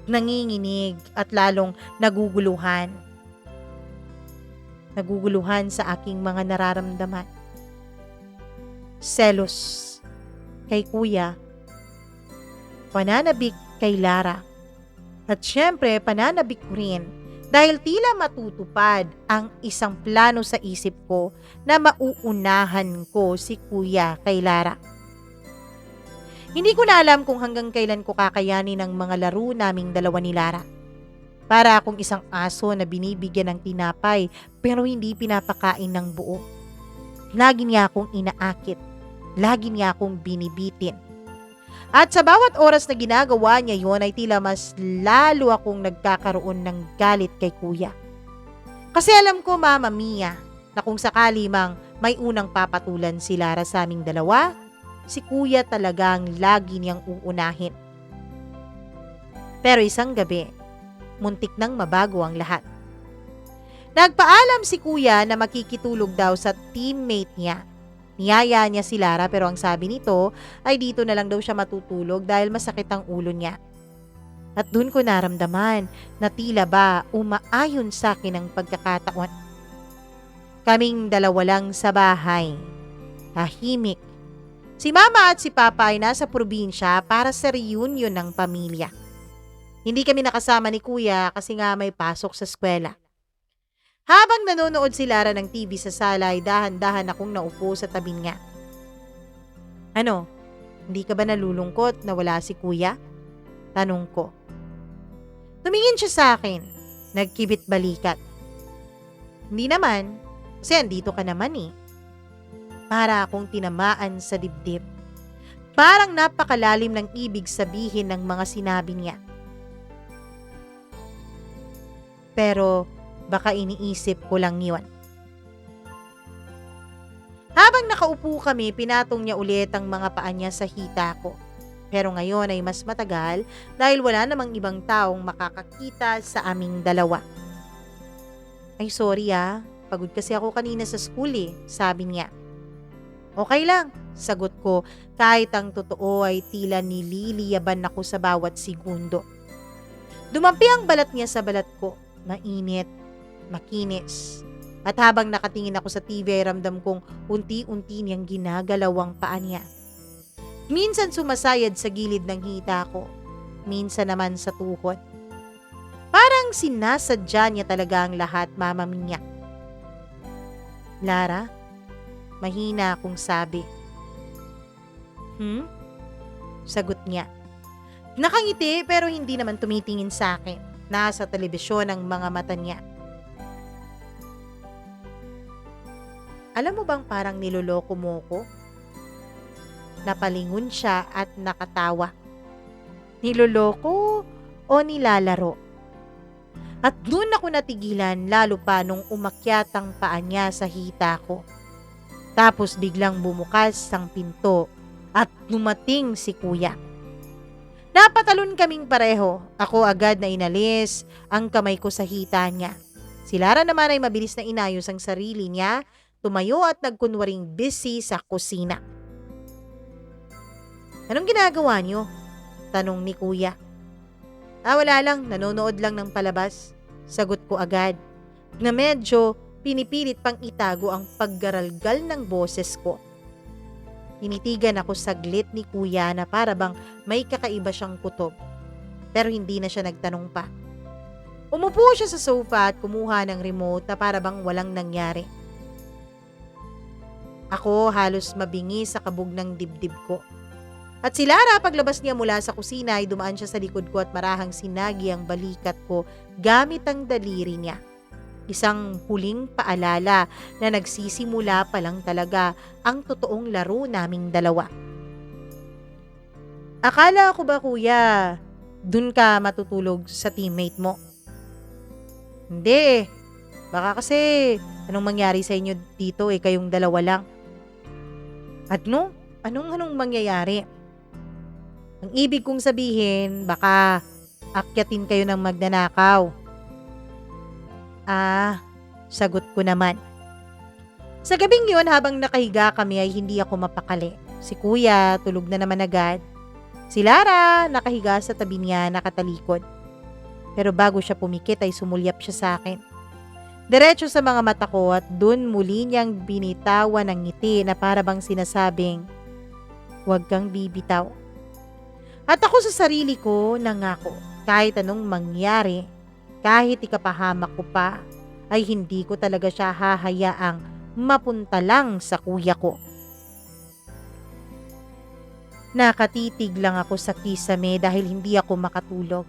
nanginginig at lalong naguguluhan. Naguguluhan sa aking mga nararamdaman. Selos. kay kuya, pananabik kay Lara, at syempre pananabik ko rin dahil tila matutupad ang isang plano sa isip ko na mauunahan ko si kuya kay Lara. Hindi ko na alam kung hanggang kailan ko kakayanin ang mga laro naming dalawa ni Lara. Para akong isang aso na binibigyan ng tinapay pero hindi pinapakain ng buo. Lagi niya akong inaakit. Lagi niya akong binibitin. At sa bawat oras na ginagawa niya yon ay tila mas lalo akong nagkakaroon ng galit kay kuya. Kasi alam ko, Mama Mia, na kung sakali mang may unang papatulan si Lara sa aming dalawa, si kuya talagang lagi niyang uunahin. Pero isang gabi, muntik nang mabago ang lahat. Nagpaalam si kuya na makikitulog daw sa teammate niya. Niyaya niya si Lara pero ang sabi nito ay dito na lang daw siya matutulog dahil masakit ang ulo niya. At dun ko naramdaman na tila ba umaayon sa akin ang pagkakataon. Kaming dalawa lang sa bahay. Tahimik. Si Mama at si Papa ay nasa probinsya para sa reunion ng pamilya. Hindi kami nakasama ni Kuya kasi nga may pasok sa eskwela. Habang nanonood si Lara ng TV sa sala ay dahan-dahan akong naupo sa tabi niya. Ano, hindi ka ba nalulungkot na wala si Kuya? Tanong ko. Tumingin siya sa akin, nagkibit balikat. Hindi naman, kasi andito ka naman eh. Para akong tinamaan sa dibdib. Parang napakalalim ng ibig sabihin ng mga sinabi niya. Pero baka iniisip ko lang yun. Habang nakaupo kami, pinatong niya ulit ang mga paa niya sa hita ko. Pero ngayon ay mas matagal dahil wala namang ibang taong makakakita sa aming dalawa. Ay sorry pagod kasi ako kanina sa school sabi niya. Okay lang, sagot ko kahit ang totoo ay tila nililiyaban ako sa bawat segundo. Dumampi ang balat niya sa balat ko, mainit, makinis. At habang nakatingin ako sa TV ay ramdam kong unti-unti niyang ginagalaw ang paa niya. Minsan sumasayad sa gilid ng hita ko, minsan naman sa tuhod. Parang sinasadya niya talaga ang lahat, Mama Mia. Lara, mahina akong sabi. Sagot niya. Nakangiti pero hindi naman tumitingin sa akin. Nasa telebisyon ang mga mata niya. Alam mo bang parang niloloko mo ko? Napalingon siya at nakatawa. Niloloko o nilalaro? At doon ako natigilan lalo pa nung umakyat ang paa niya sa hita ko. Tapos biglang bumukas ang pinto at dumating si Kuya. Napatalon kaming pareho. Ako agad na inalis ang kamay ko sa hita niya. Si Lara naman ay mabilis na inayos ang sarili niya, tumayo at nagkunwaring busy sa kusina. Anong ginagawa niyo? Tanong ni Kuya. Wala lang, nanonood lang ng palabas. Sagot ko agad, na medyo pinipilit pang itago ang paggaralgal ng boses ko. Tinitigan ako saglit ni Kuya na para bang may kakaiba siyang kutob. Pero hindi na siya nagtanong pa. Umupo siya sa sofa at kumuha ng remote na para bang walang nangyari. Ako halos mabingi sa kabog ng dibdib ko. At si Lara paglabas niya mula sa kusina ay dumaan siya sa likod ko at marahang sinagi ang balikat ko gamit ang daliri niya. Isang huling paalala na nagsisimula pa lang talaga ang totoong laro naming dalawa. Akala ko ba Kuya, dun ka matutulog sa teammate mo? Hindi. Baka kasi anong mangyari sa inyo dito kayong dalawa lang. At no? Anong mangyayari? Ang ibig kong sabihin, baka akyatin kayo ng magnanakaw. Sagot ko naman. Sa gabing yun, habang nakahiga kami ay hindi ako mapakali. Si Kuya, tulog na naman agad. Si Lara, nakahiga sa tabi niya, nakatalikod. Pero bago siya pumikit ay sumulyap siya sa akin. Diretso sa mga mata ko at dun muli niyang binitawan ng ngiti na para bang sinasabing, huwag kang bibitaw. At ako sa sarili ko nangako, kahit anong mangyari, kahit ikapahamak ko pa, ay hindi ko talaga siya hahayaang mapunta lang sa kuya ko. Nakatitig lang ako sa kisame dahil hindi ako makatulog.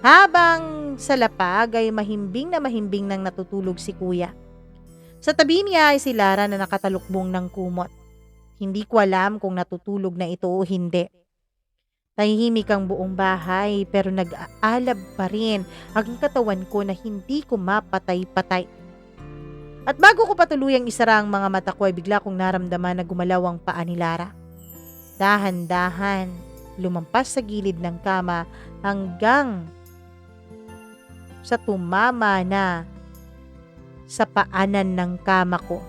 Habang sa lapag ay mahimbing na mahimbing nang natutulog si kuya. Sa tabi niya ay si Lara na nakatalukbong ng kumot. Hindi ko alam kung natutulog na ito o hindi. Tahimik ang buong bahay pero nag-aalab pa rin ang katawan ko na hindi ko mapatay-patay. At bago ko patuluyang isara ang mga mata ko ay bigla kong naramdaman na gumalaw ang paa ni Lara. Dahan-dahan, lumampas sa gilid ng kama hanggang sa tumama na sa paanan ng kama ko.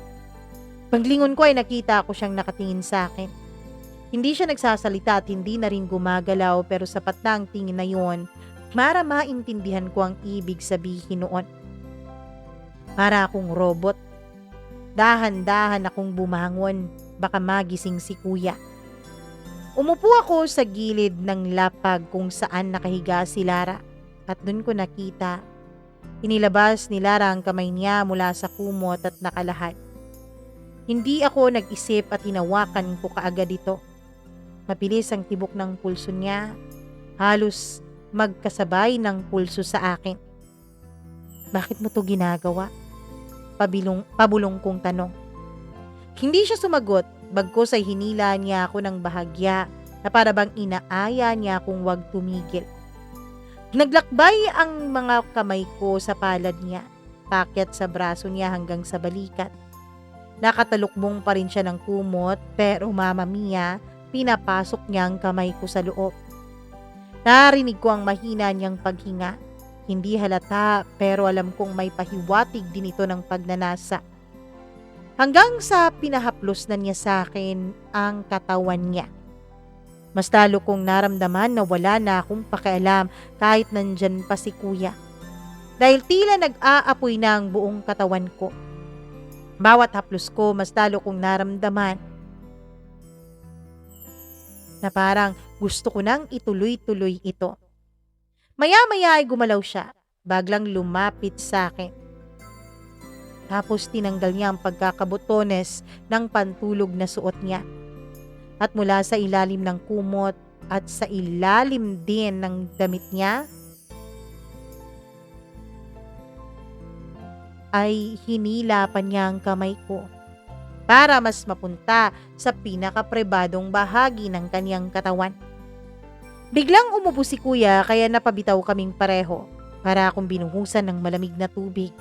Paglingon ko ay nakita ko siyang nakatingin sa akin. Hindi siya nagsasalita at hindi na rin gumagalaw pero sapat na ang tingin na yun para maintindihan ko ang ibig sabihin noon. Para akong robot. Dahan-dahan akong bumangon, baka magising si kuya. Umupo ako sa gilid ng lapag kung saan nakahiga si Lara at dun ko nakita. Inilabas ni Lara ang kamay niya mula sa kumot at nakalahad. Hindi ako nag-isip at hinawakan ko kaagad ito. Mabilis ang tibok ng pulso niya, halos magkasabay ng pulso sa akin. Bakit mo to ginagawa? Pabulong kong tanong. Hindi siya sumagot, bagkus ay hinila niya ako ng bahagya na para bang inaaya niya kung wag tumigil. Naglakbay ang mga kamay ko sa palad niya, pakyat sa braso niya hanggang sa balikat. Nakatalukbong pa rin siya ng kumot pero Mama Mia, pinapasok niya ang kamay ko sa loob. Narinig ko ang mahina niyang paghinga. Hindi halata pero alam kong may pahiwatig din ito ng pagnanasa. Hanggang sa pinahaplos na niya sa akin ang katawan niya. Mas lalo kong naramdaman na wala na akong pakialam kahit nandyan pa si kuya. Dahil tila nag-aapoy na ang buong katawan ko. Bawat haplos ko mas lalo kong naramdaman na parang gusto ko nang ituloy-tuloy ito. Maya-maya ay gumalaw siya, baglang lumapit sa akin. Tapos tinanggal niya ang pagkakabotones ng pantulog na suot niya. At mula sa ilalim ng kumot at sa ilalim din ng damit niya, ay hinila pa niya ang kamay ko para mas mapunta sa pinakapribadong bahagi ng kaniyang katawan. Biglang umupo si kuya kaya napabitaw kaming pareho para akong binuhusan ng malamig na tubig.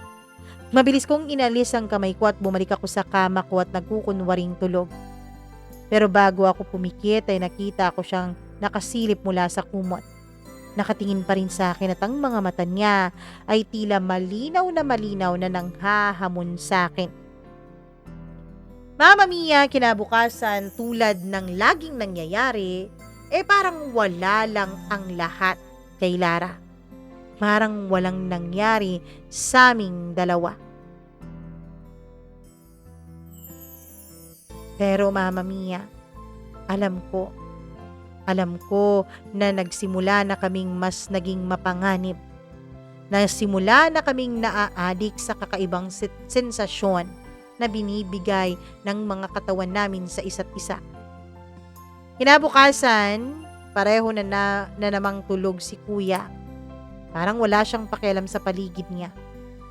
Mabilis kong inalis ang kamay ko at bumalik ako sa kama ko at nagkukunwaring tulog. Pero bago ako pumikit ay nakita ko siyang nakasilip mula sa kumot. Nakatingin pa rin sa akin at ang mga mata niya ay tila malinaw na nanghahamon sa akin. Mama Mia, kinabukasan tulad ng laging nangyayari, parang wala lang ang lahat kay Lara. Parang walang nangyari sa aming dalawa. Pero Mama Mia, alam ko na nagsimula na kaming mas naging mapanganib. Nagsimula na kaming naaadik sa kakaibang sensasyon na binibigay ng mga katawan namin sa isa't isa. Kinabukasan, pareho na namang tulog si kuya. Parang wala siyang pakialam sa paligid niya.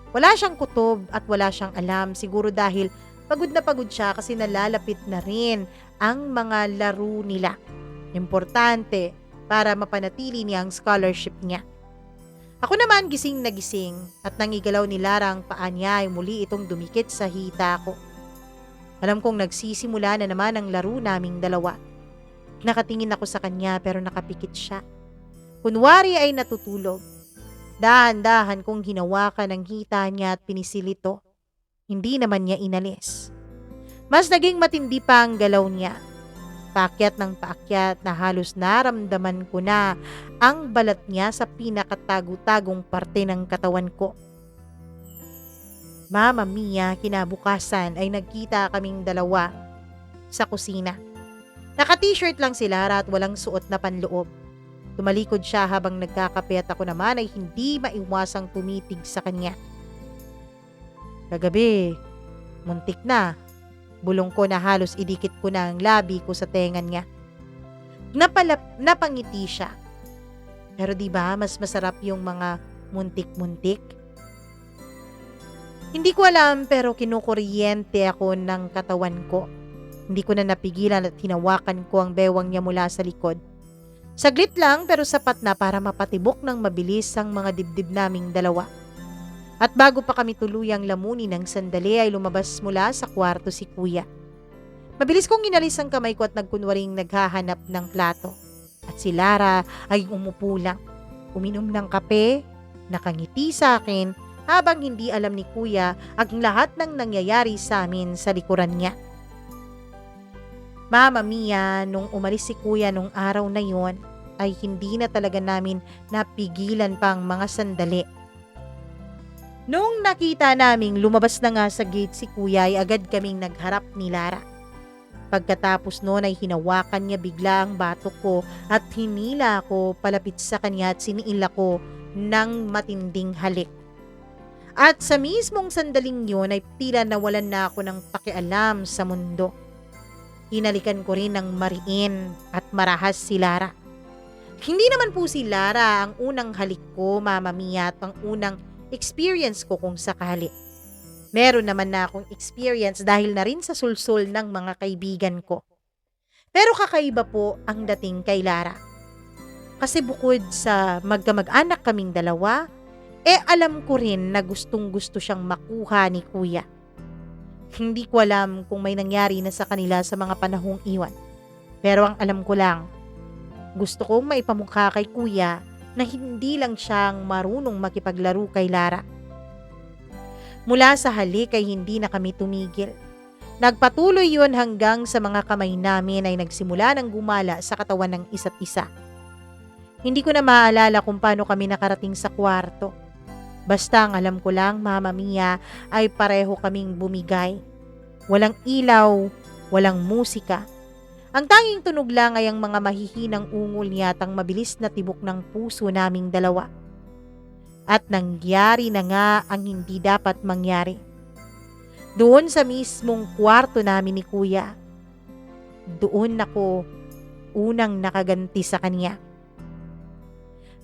Wala siyang kutob at wala siyang alam, siguro dahil pagod na pagod siya kasi nalalapit na rin ang mga laro nila. Importante para mapanatili niya ang scholarship niya. Ako naman gising na gising at nangigalaw ni Lara ang paa niya ay muli itong dumikit sa hita ko. Alam kong nagsisimula na naman ang laro naming dalawa. Nakatingin ako sa kanya pero nakapikit siya. Kunwari ay natutulog. Dahan-dahan kong hinawakan ang hita niya at pinisilito. Hindi naman niya inalis. Mas naging matindi pa ang galaw niya. Paakyat ng paakyat na halos naramdaman ko na ang balat niya sa pinakatago-tagong parte ng katawan ko. Mama Mia, kinabukasan ay nagkita kaming dalawa sa kusina. Naka-t-shirt lang si Lara at walang suot na panloob. Tumalikod siya habang nagkakape at ako naman ay hindi maiwasang tumitig sa kanya. Kagabi, muntik na. Bulong ko na halos idikit ko na ang labi ko sa tengan niya. Napangiti siya. Pero di ba mas masarap yung mga muntik-muntik? Hindi ko alam pero kinukuryente ako ng katawan ko. Hindi ko na napigilan at hinawakan ko ang bewang niya mula sa likod. Saglit lang pero sapat na para mapatibok ng mabilis ang mga dibdib naming dalawa. At bago pa kami tuluyang lamunin ng sandali ay lumabas mula sa kwarto si Kuya. Mabilis kong inalis ang kamay ko at nagkunwaring naghahanap ng plato. At si Lara ay umupo lang, uminom ng kape, nakangiti sa akin habang hindi alam ni Kuya ang lahat ng nangyayari sa amin sa likuran niya. Mama Mia, nung umalis si Kuya nung araw na yon, ay hindi na talaga namin napigilan pang mga sandali. Nung nakita naming lumabas na nga sa gate si Kuya ay agad kaming nagharap ni Lara. Pagkatapos noon ay hinawakan niya bigla ang batok ko at hinila ako palapit sa kanya at siniil ako ng matinding halik. At sa mismong sandaling yun ay tila nawalan na ako ng pakialam sa mundo. Hinalikan ko rin ng mariin at marahas si Lara. Hindi naman po si Lara ang unang halik ko, Mama Mia, at ang unang experience ko kung sakali. Meron naman na akong experience dahil na rin sa sulsul ng mga kaibigan ko. Pero kakaiba po ang dating kay Lara. Kasi bukod sa magkamag-anak kaming dalawa, alam ko rin na gustong-gusto siyang makuha ni Kuya. Hindi ko alam kung may nangyari na sa kanila sa mga panahong iwan. Pero ang alam ko lang, gusto kong maipamukha kay Kuya na hindi lang siyang marunong makipaglaro kay Lara. Mula sa halik ay hindi na kami tumigil. Nagpatuloy yun hanggang sa mga kamay namin ay nagsimula ng gumala sa katawan ng isa't isa. Hindi ko na maalala kung paano kami nakarating sa kwarto. Basta ang alam ko lang, Mama Mia, ay pareho kaming bumigay. Walang ilaw, walang musika. Ang tanging tunog lang ay ang mga mahihinang ungol niya at ang mabilis na tibok ng puso naming dalawa. At nangyari na nga ang hindi dapat mangyari. Doon sa mismong kwarto namin ni Kuya, doon ako unang nakaganti sa kanya.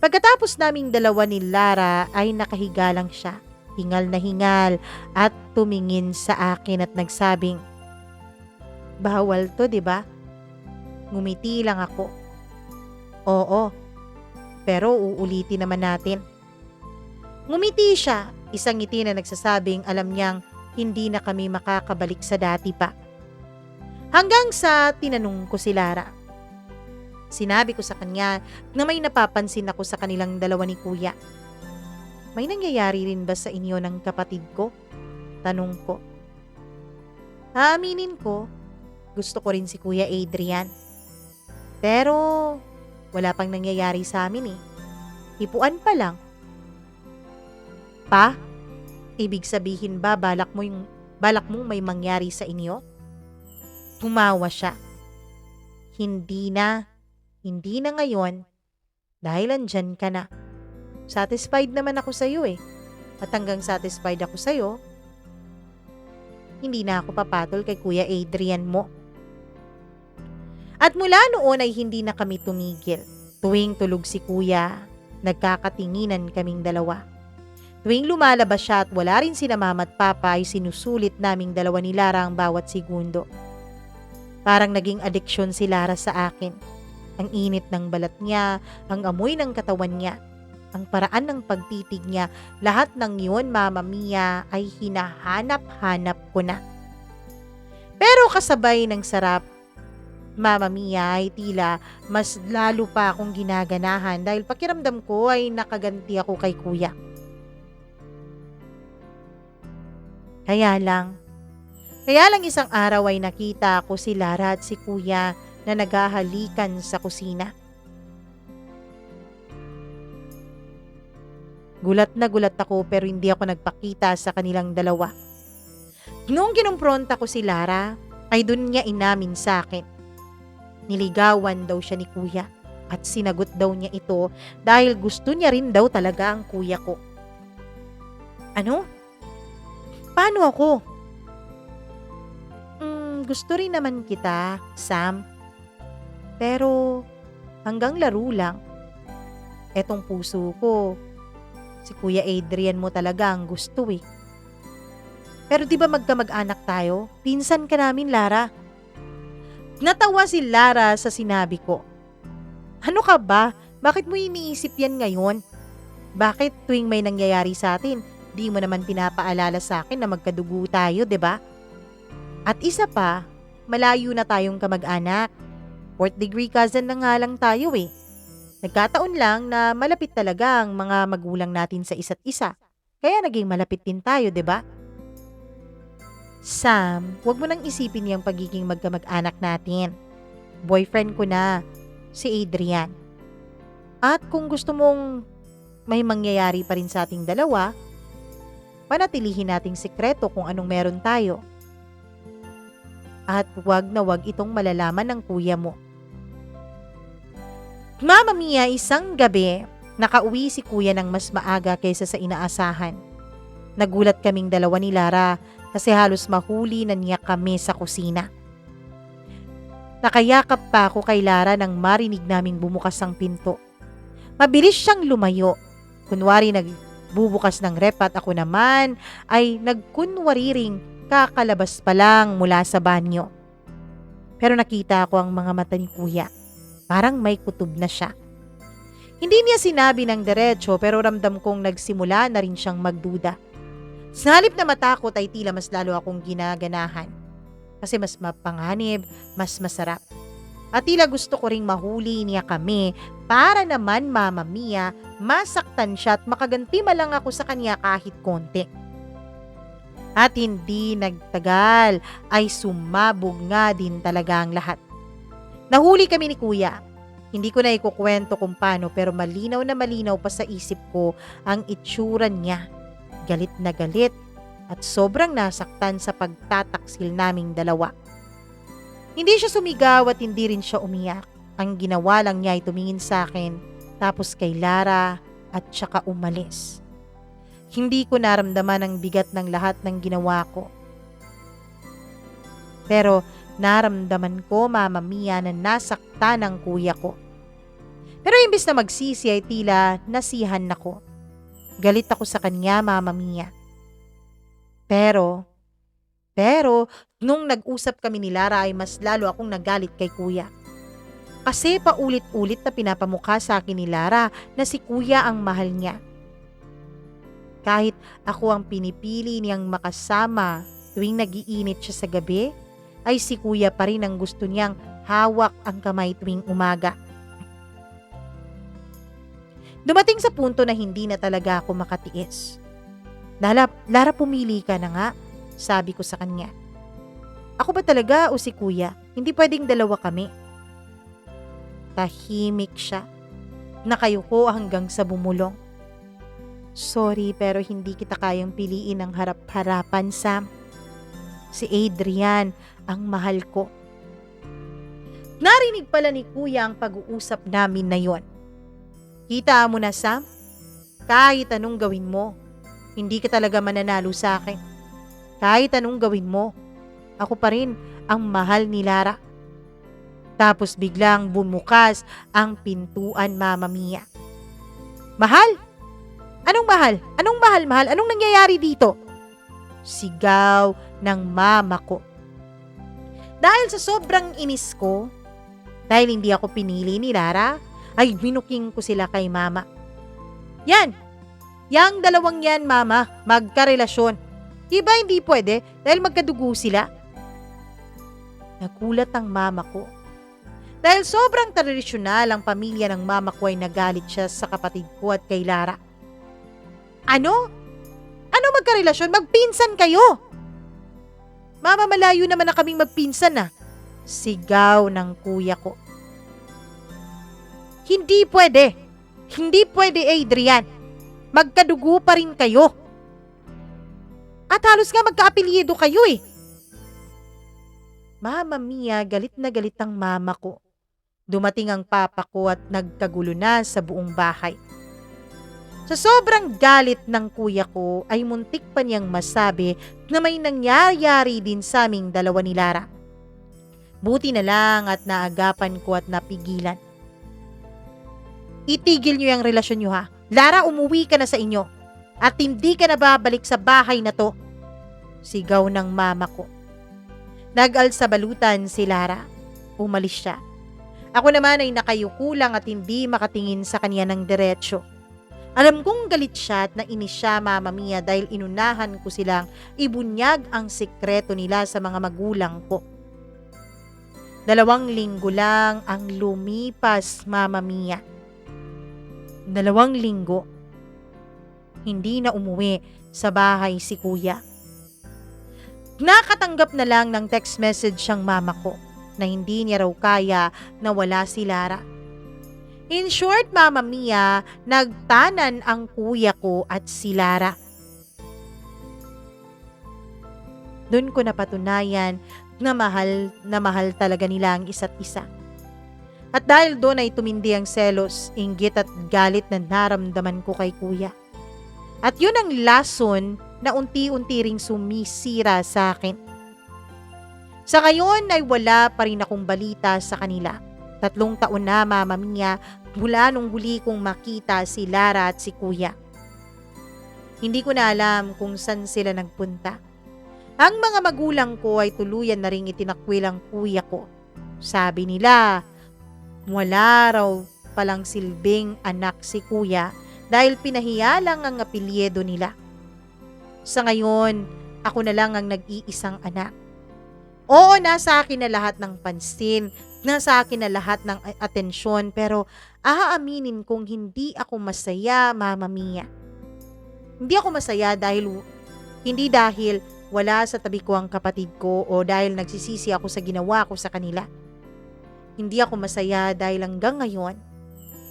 Pagkatapos naming dalawa ni Lara ay nakahiga lang siya, hingal na hingal at tumingin sa akin at nagsabing, "Bawal to, 'di ba?" Ngumiti lang ako. "Oo, pero uulitin naman natin." Ngumiti siya, isang ngiti na nagsasabing alam niyang hindi na kami makakabalik sa dati pa. Hanggang sa tinanong ko si Lara. Sinabi ko sa kanya na may napapansin ako sa kanilang dalawa ni Kuya. "May nangyayari rin ba sa inyo ng kapatid ko?" Tanong ko. Aaminin ko, gusto ko rin si Kuya Adrian. Pero wala pang nangyayari sa amin eh. Hipuan pa lang. "Pa, ibig sabihin ba balak mong may mangyari sa inyo?" Tumawa siya. Hindi na ngayon dahil andyan ka na. Satisfied naman ako sa'yo eh. At hanggang satisfied ako sa'yo, hindi na ako papatol kay Kuya Adrian mo. At mula noon ay hindi na kami tumigil. Tuwing tulog si Kuya, nagkakatinginan kaming dalawa. Tuwing lumalabas siya at wala rin sina Mama at Papa ay sinusulit naming dalawa ni Lara ang bawat segundo. Parang naging adeksyon si Lara sa akin. Ang init ng balat niya, ang amoy ng katawan niya, ang paraan ng pagtitig niya, lahat ng yun, Mama Mia, ay hinahanap-hanap ko na. Pero kasabay ng sarap, Mama Mia, ay tila mas lalo pa akong ginaganahan dahil pakiramdam ko ay nakaganti ako kay Kuya. Kaya lang isang araw ay nakita ko si Lara at si Kuya na naghahalikan sa kusina. Gulat na gulat ako pero hindi ako nagpakita sa kanilang dalawa. Noong kinumpronta ko si Lara, ay dun niya inamin sa akin. Niligawan daw siya ni kuya at sinagot daw niya ito dahil gusto niya rin daw talaga ang kuya ko. Ano? Paano ako? Gusto rin naman kita, Sam. Pero hanggang laro lang. Etong puso ko, si Kuya Adrian mo talaga ang gusto eh. Pero di ba magkamag-anak tayo? Pinsan ka namin, Lara. Natawa si Lara sa sinabi ko. Ano ka ba? Bakit mo iniisip yan ngayon? Bakit tuwing may nangyayari sa atin, di mo naman pinapaalala sa akin na magkadugo tayo, di ba? At isa pa, malayo na tayong kamag-anak. 4th degree cousin na nga lang tayo eh. Nagkataon lang na malapit talaga ang mga magulang natin sa isa't isa. Kaya naging malapit din tayo, di ba? Sam, huwag mo nang isipin yung pagiging magkamag-anak natin. Boyfriend ko na, si Adrian. At kung gusto mong may mangyayari pa rin sa ating dalawa, panatilihin nating sikreto kung anong meron tayo. At wag na wag itong malalaman ng kuya mo. Mama Mia, isang gabi, nakauwi si kuya ng mas maaga kaysa sa inaasahan. Nagulat kaming dalawa ni Lara kasi halos mahuli na niya kami sa kusina. Nakayakap pa ako kay Lara nang marinig naming bumukas ang pinto. Mabilis siyang lumayo. Kunwari nagbubukas ng rep at ako naman ay nagkunwari ring kakalabas pa lang mula sa banyo. Pero nakita ko ang mga mata ni kuya. Parang may kutob na siya. Hindi niya sinabi ng diretso pero ramdam kong nagsimula na rin siyang magduda. Sa halip na matakot ay tila mas lalo akong ginaganahan. Kasi mas mapanganib, mas masarap. At tila gusto ko ring mahuli niya kami para naman Mama Mia, masaktan siya at makaganti malang ako sa kanya kahit konti. At hindi nagtagal ay sumabog nga din talaga ang lahat. Nahuli kami ni kuya. Hindi ko na ikukwento kung paano pero malinaw na malinaw pa sa isip ko ang itsura niya. Galit na galit at sobrang nasaktan sa pagtataksil naming dalawa. Hindi siya sumigaw at hindi rin siya umiyak. Ang ginawa lang niya ay tumingin sa akin tapos kay Lara at saka umalis. Hindi ko naramdaman ang bigat ng lahat ng ginawa ko. Pero naramdaman ko, Mama Mia, na nasaktan ang kuya ko. Pero imbis na magsisi ay tila nasihan ako. Galit ako sa kanya, Mama Mia. Pero, nung nag-usap kami ni Lara ay mas lalo akong nagalit kay kuya. Kasi paulit-ulit na pinapamukha sa akin ni Lara na si kuya ang mahal niya. Kahit ako ang pinipili niyang makasama tuwing nagiinit siya sa gabi, ay si kuya pa rin ang gusto niyang hawak ang kamay tuwing umaga. Dumating sa punto na hindi na talaga ako makatiis. Lara, pumili ka na nga, sabi ko sa kanya. Ako ba talaga o si kuya? Hindi pwedeng dalawa kami. Tahimik siya. Nakayuko hanggang sa bumulong. Sorry pero hindi kita kayang piliin ng harap-harapan, Sam. Si Adrian ang mahal ko. Narinig pala ni kuya ang pag-uusap namin na yon. Kita mo na, Sam? Kahit anong gawin mo, hindi ka talaga mananalo sa akin. Kahit anong gawin mo, ako pa rin ang mahal ni Lara. Tapos biglang bumukas ang pintuan, Mama Mia. Mahal? Anong mahal? Anong mahal? Anong nangyayari dito? Sigaw ng mama ko. Dahil sa sobrang inis ko, dahil hindi ako pinili ni Lara, ay binuking ko sila kay mama. Yan! Yang dalawang yan, mama, magkarelasyon. Diba hindi pwede dahil magkadugo sila? Nagulat ang mama ko. Dahil sobrang tradisyonal ang pamilya ng mama ko ay nagalit siya sa kapatid ko at kay Lara. Ano? Ano magkarelasyon? Magpinsan kayo! Mama, malayo naman na kaming magpinsan na. Sigaw ng kuya ko. Hindi pwede. Hindi pwede, Adrian. Magkadugo pa rin kayo. At halos nga magkaapelyido kayo eh. Mama Mia, galit na galit ang mama ko. Dumating ang papa ko at nagkagulo na sa buong bahay. Sa sobrang galit ng kuya ko ay muntik pa niyang masabi na may nangyayari din sa aming dalawa ni Lara. Buti na lang at naagapan ko at napigilan. Itigil niyo yung relasyon niyo ha. Lara, umuwi ka na sa inyo. At hindi ka na babalik sa bahay na to. Sigaw ng mama ko. Nag-alsabalutan si Lara. Umalis siya. Ako naman ay nakayuko lang at hindi makatingin sa kanya ng diretsyo. Alam kong galit siya at nainis siya, Mama Mia, dahil inunahan ko silang ibunyag ang sikreto nila sa mga magulang ko. 2 linggo lang ang lumipas, Mama Mia. 2 linggo. Hindi na umuwi sa bahay si kuya. Nakatanggap na lang ng text message siyang mama ko na hindi niya raw kaya na wala si Lara. In short, Mama Mia, nagtanan ang kuya ko at si Lara. Doon ko napatunayan na mahal talaga nila ang isa't isa. At dahil doon ay tumindi ang selos, inggit at galit na naramdaman ko kay kuya. At yun ang lason na unti-unti ring sumisira sa akin. Sa ngayon ay wala pa rin akong balita sa kanila. 3 taon na, Mama Mia, mula nung huli kong makita si Lara at si kuya. Hindi ko na alam kung saan sila nagpunta. Ang mga magulang ko ay tuluyan na ring itinakwil ang kuya ko. Sabi nila, wala raw palang silbing anak si kuya dahil pinahiya lang ang apelyido nila. Sa ngayon, ako na lang ang nag-iisang anak. Oo, nasa akin na lahat ng pansin, nasa akin na lahat ng atensyon, pero aaminin kong hindi ako masaya, Mama Mia. Hindi ako masaya hindi dahil wala sa tabi ko ang kapatid ko o dahil nagsisisi ako sa ginawa ko sa kanila. Hindi ako masaya dahil hanggang ngayon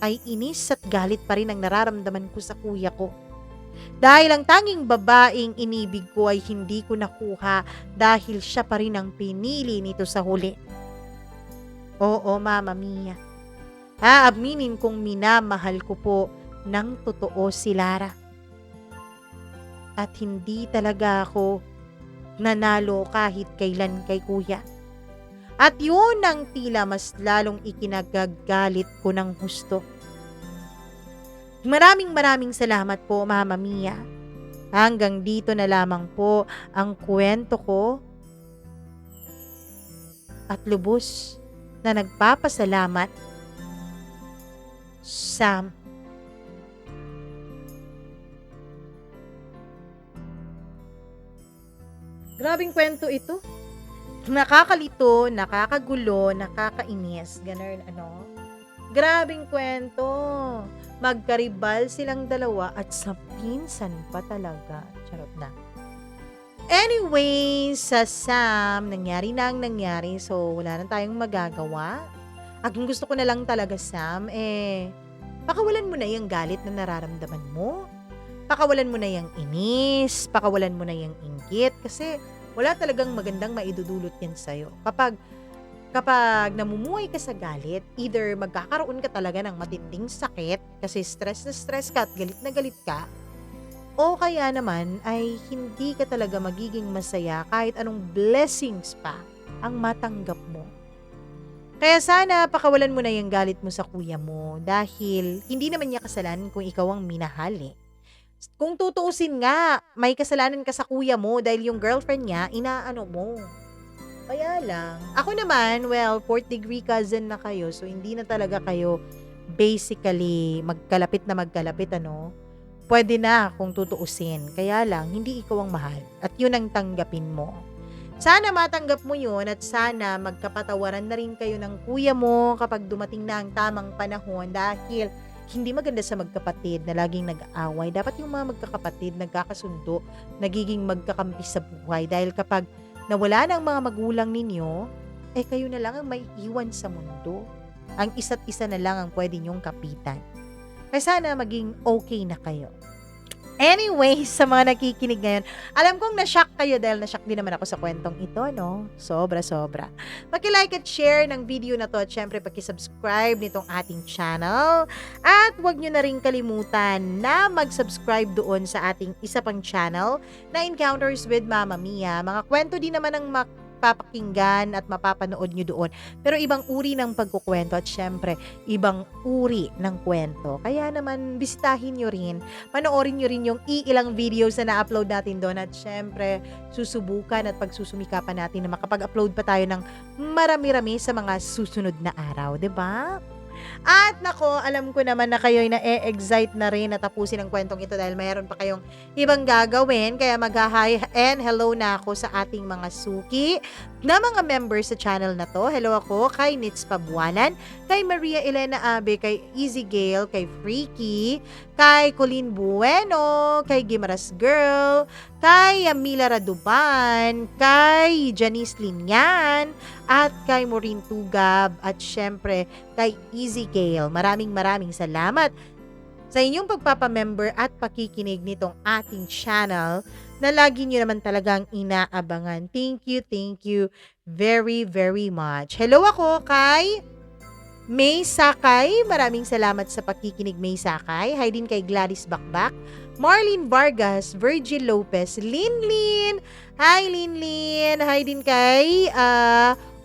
ay inis at galit pa rin ang nararamdaman ko sa kuya ko. Dahil ang tanging babaeng inibig ko ay hindi ko nakuha dahil siya pa rin ang pinili nito sa huli. Oo, Mama Mia. Aaminin kong minamahal ko po ng totoo si Lara. At hindi talaga ako nanalo kahit kailan kay kuya. At yun ang tila mas lalong ikinagagalit ko ng husto. Maraming salamat po, Mama Mia. Hanggang dito na lamang po ang kwento ko. At lubos na nagpapasalamat, Sam. Grabing kwento ito. Nakakalito, nakakagulo, nakakainis. Ganun, ano? Grabing kwento. Magkaribal silang dalawa at sa pinsan pa talaga. Charot na. Anyway, sa Sam, nangyari na ang nangyari. So, wala na tayong magagawa. Ang gusto ko na lang talaga, Sam, pakawalan mo na yung galit na nararamdaman mo. Pakawalan mo na yung inis. Pakawalan mo na yung inggit. Kasi wala talagang magandang maidudulot yan sa'yo. Kapag namumuhay ka sa galit, either magkakaroon ka talaga ng matinding sakit kasi stress na stress ka at galit na galit ka, o kaya naman ay hindi ka talaga magiging masaya kahit anong blessings pa ang matanggap mo. Kaya sana pakawalan mo na yung galit mo sa kuya mo dahil hindi naman niya kasalanan kung ikaw ang minahal eh. Kung tutuusin nga, may kasalanan ka sa kuya mo dahil yung girlfriend niya, inaano mo. Kaya lang, ako naman, well, 4th degree cousin na kayo, so hindi na talaga kayo basically magkalapit na magkalapit, ano? Pwede na kung tutuusin. Kaya lang, hindi ikaw ang mahal. At yun ang tanggapin mo. Sana matanggap mo yun at sana magkapatawaran na rin kayo ng kuya mo kapag dumating na ang tamang panahon dahil hindi maganda sa magkapatid na laging nag-aaway. Dapat yung mga magkakapatid nagkakasundo, nagiging magkakampi sa buhay dahil kapag nawala ng mga magulang ninyo, kayo na lang ang may iwan sa mundo. Ang isa't isa na lang ang pwede nyong kapitan. Kaya sana maging okay na kayo. Anyway, sa mga nakikinig ngayon, alam kong na-shock kayo dahil na-shock din naman ako sa kwentong ito, no? Sobra-sobra. Paki-like at share ng video na to at syempre paki-subscribe nitong ating channel. At huwag nyo na rin kalimutan na mag-subscribe doon sa ating isa pang channel na Encounters with Mama Mia. Mga kwento din naman ang papakinggan at mapapanood nyo doon. Pero ibang uri ng pagkukwento at syempre, ibang uri ng kwento. Kaya naman, bisitahin nyo rin. Panoorin nyo rin yung ilang videos na na-upload natin doon at syempre, susubukan at pagsusumikapan natin na makapag-upload pa tayo ng marami-rami sa mga susunod na araw. 'Di ba? At nako, alam ko naman na kayo'y na-excite na rin na tapusin ang kwentong ito dahil mayroon pa kayong ibang gagawin. Kaya mag-hi and hello na ako sa ating mga suki na mga members sa channel na to. Hello ako kay Nits Pabuanan, kay Maria Elena Abe, kay Easy Gale, kay Freaky, kay Colleen Bueno, kay Gimaras Girl, kay Yamila Raduban, kay Janice Linyan, at kay Maureen Tugab, at syempre kay Easy Gale. Maraming salamat sa inyong pagpapamember at pakikinig nitong ating channel na lagi nyo naman talagang inaabangan. Thank you very much. Hello ako kay May Sakay. Maraming salamat sa pakikinig, May Sakay. Hi din kay Gladys Bakbak, Marlene Vargas, Virgil Lopez, Linlin. Hi Linlin. Hi din kay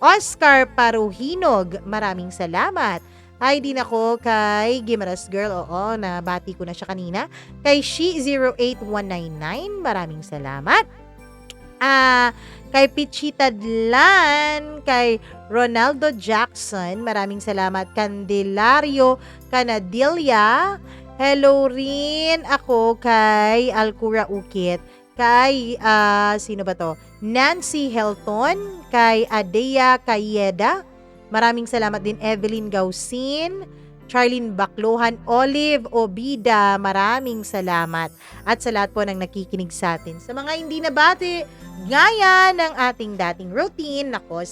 Oscar Paruhinog. Maraming salamat. Hi din ako kay Gimaras Girl. Oo, nabati ko na siya kanina. Kay She08199. Maraming salamat. Kay Pichita Dlan, kay Ronaldo Jackson. Maraming salamat. Candelario Canadilla. Hello rin ako kay Alcura Ukit. Kay, sino ba to? Nancy Helton. Kay Adea Cayeda. Maraming salamat din Evelyn Gausin, Charlene Baclohan, Olive Obida. Maraming salamat. At sa lahat po ng nakikinig sa atin. Sa mga hindi nabati, gaya ng ating dating routine, nako,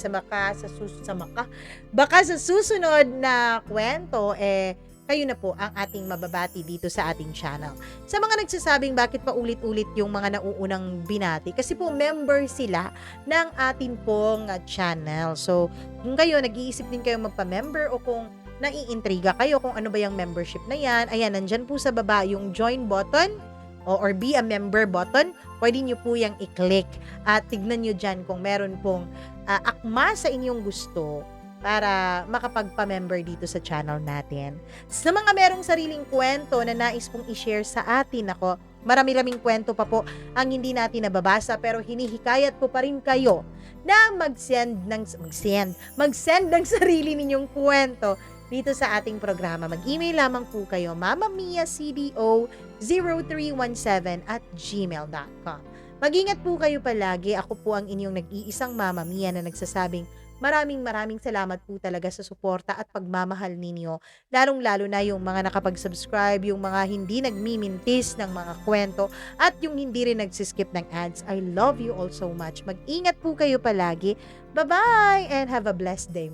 baka sa susunod na kwento, kayo na po ang ating mababati dito sa ating channel. Sa mga nagsasabing bakit pa ulit-ulit yung mga nauunang binati, kasi po member sila ng atin pong channel. So, kung kayo nag-iisip din kayo magpa-member o kung naiintriga kayo kung ano ba yung membership na yan, ayan, nandyan po sa baba yung join button or be a member button. Pwede nyo po yung i-click at tignan nyo dyan kung meron pong akma sa inyong gusto para makapagpa-member dito sa channel natin. Sa mga merong sariling kwento na nais pong i-share sa atin, ako, marami-raming kwento pa po ang hindi natin nababasa, pero hinihikayat ko pa rin kayo na mag-send ng sarili ninyong kwento dito sa ating programa. Mag-email lamang po kayo, mamamiacdo0317@gmail.com. Mag-ingat po kayo palagi. Ako po ang inyong nag-iisang Mama Mia na nagsasabing maraming salamat po talaga sa suporta at pagmamahal ninyo. Lalong-lalo na yung mga nakapag-subscribe, yung mga hindi nagmimintis ng mga kwento, at yung hindi rin nagsiskip ng ads. I love you all so much. Mag-ingat po kayo palagi. Bye-bye and have a blessed day.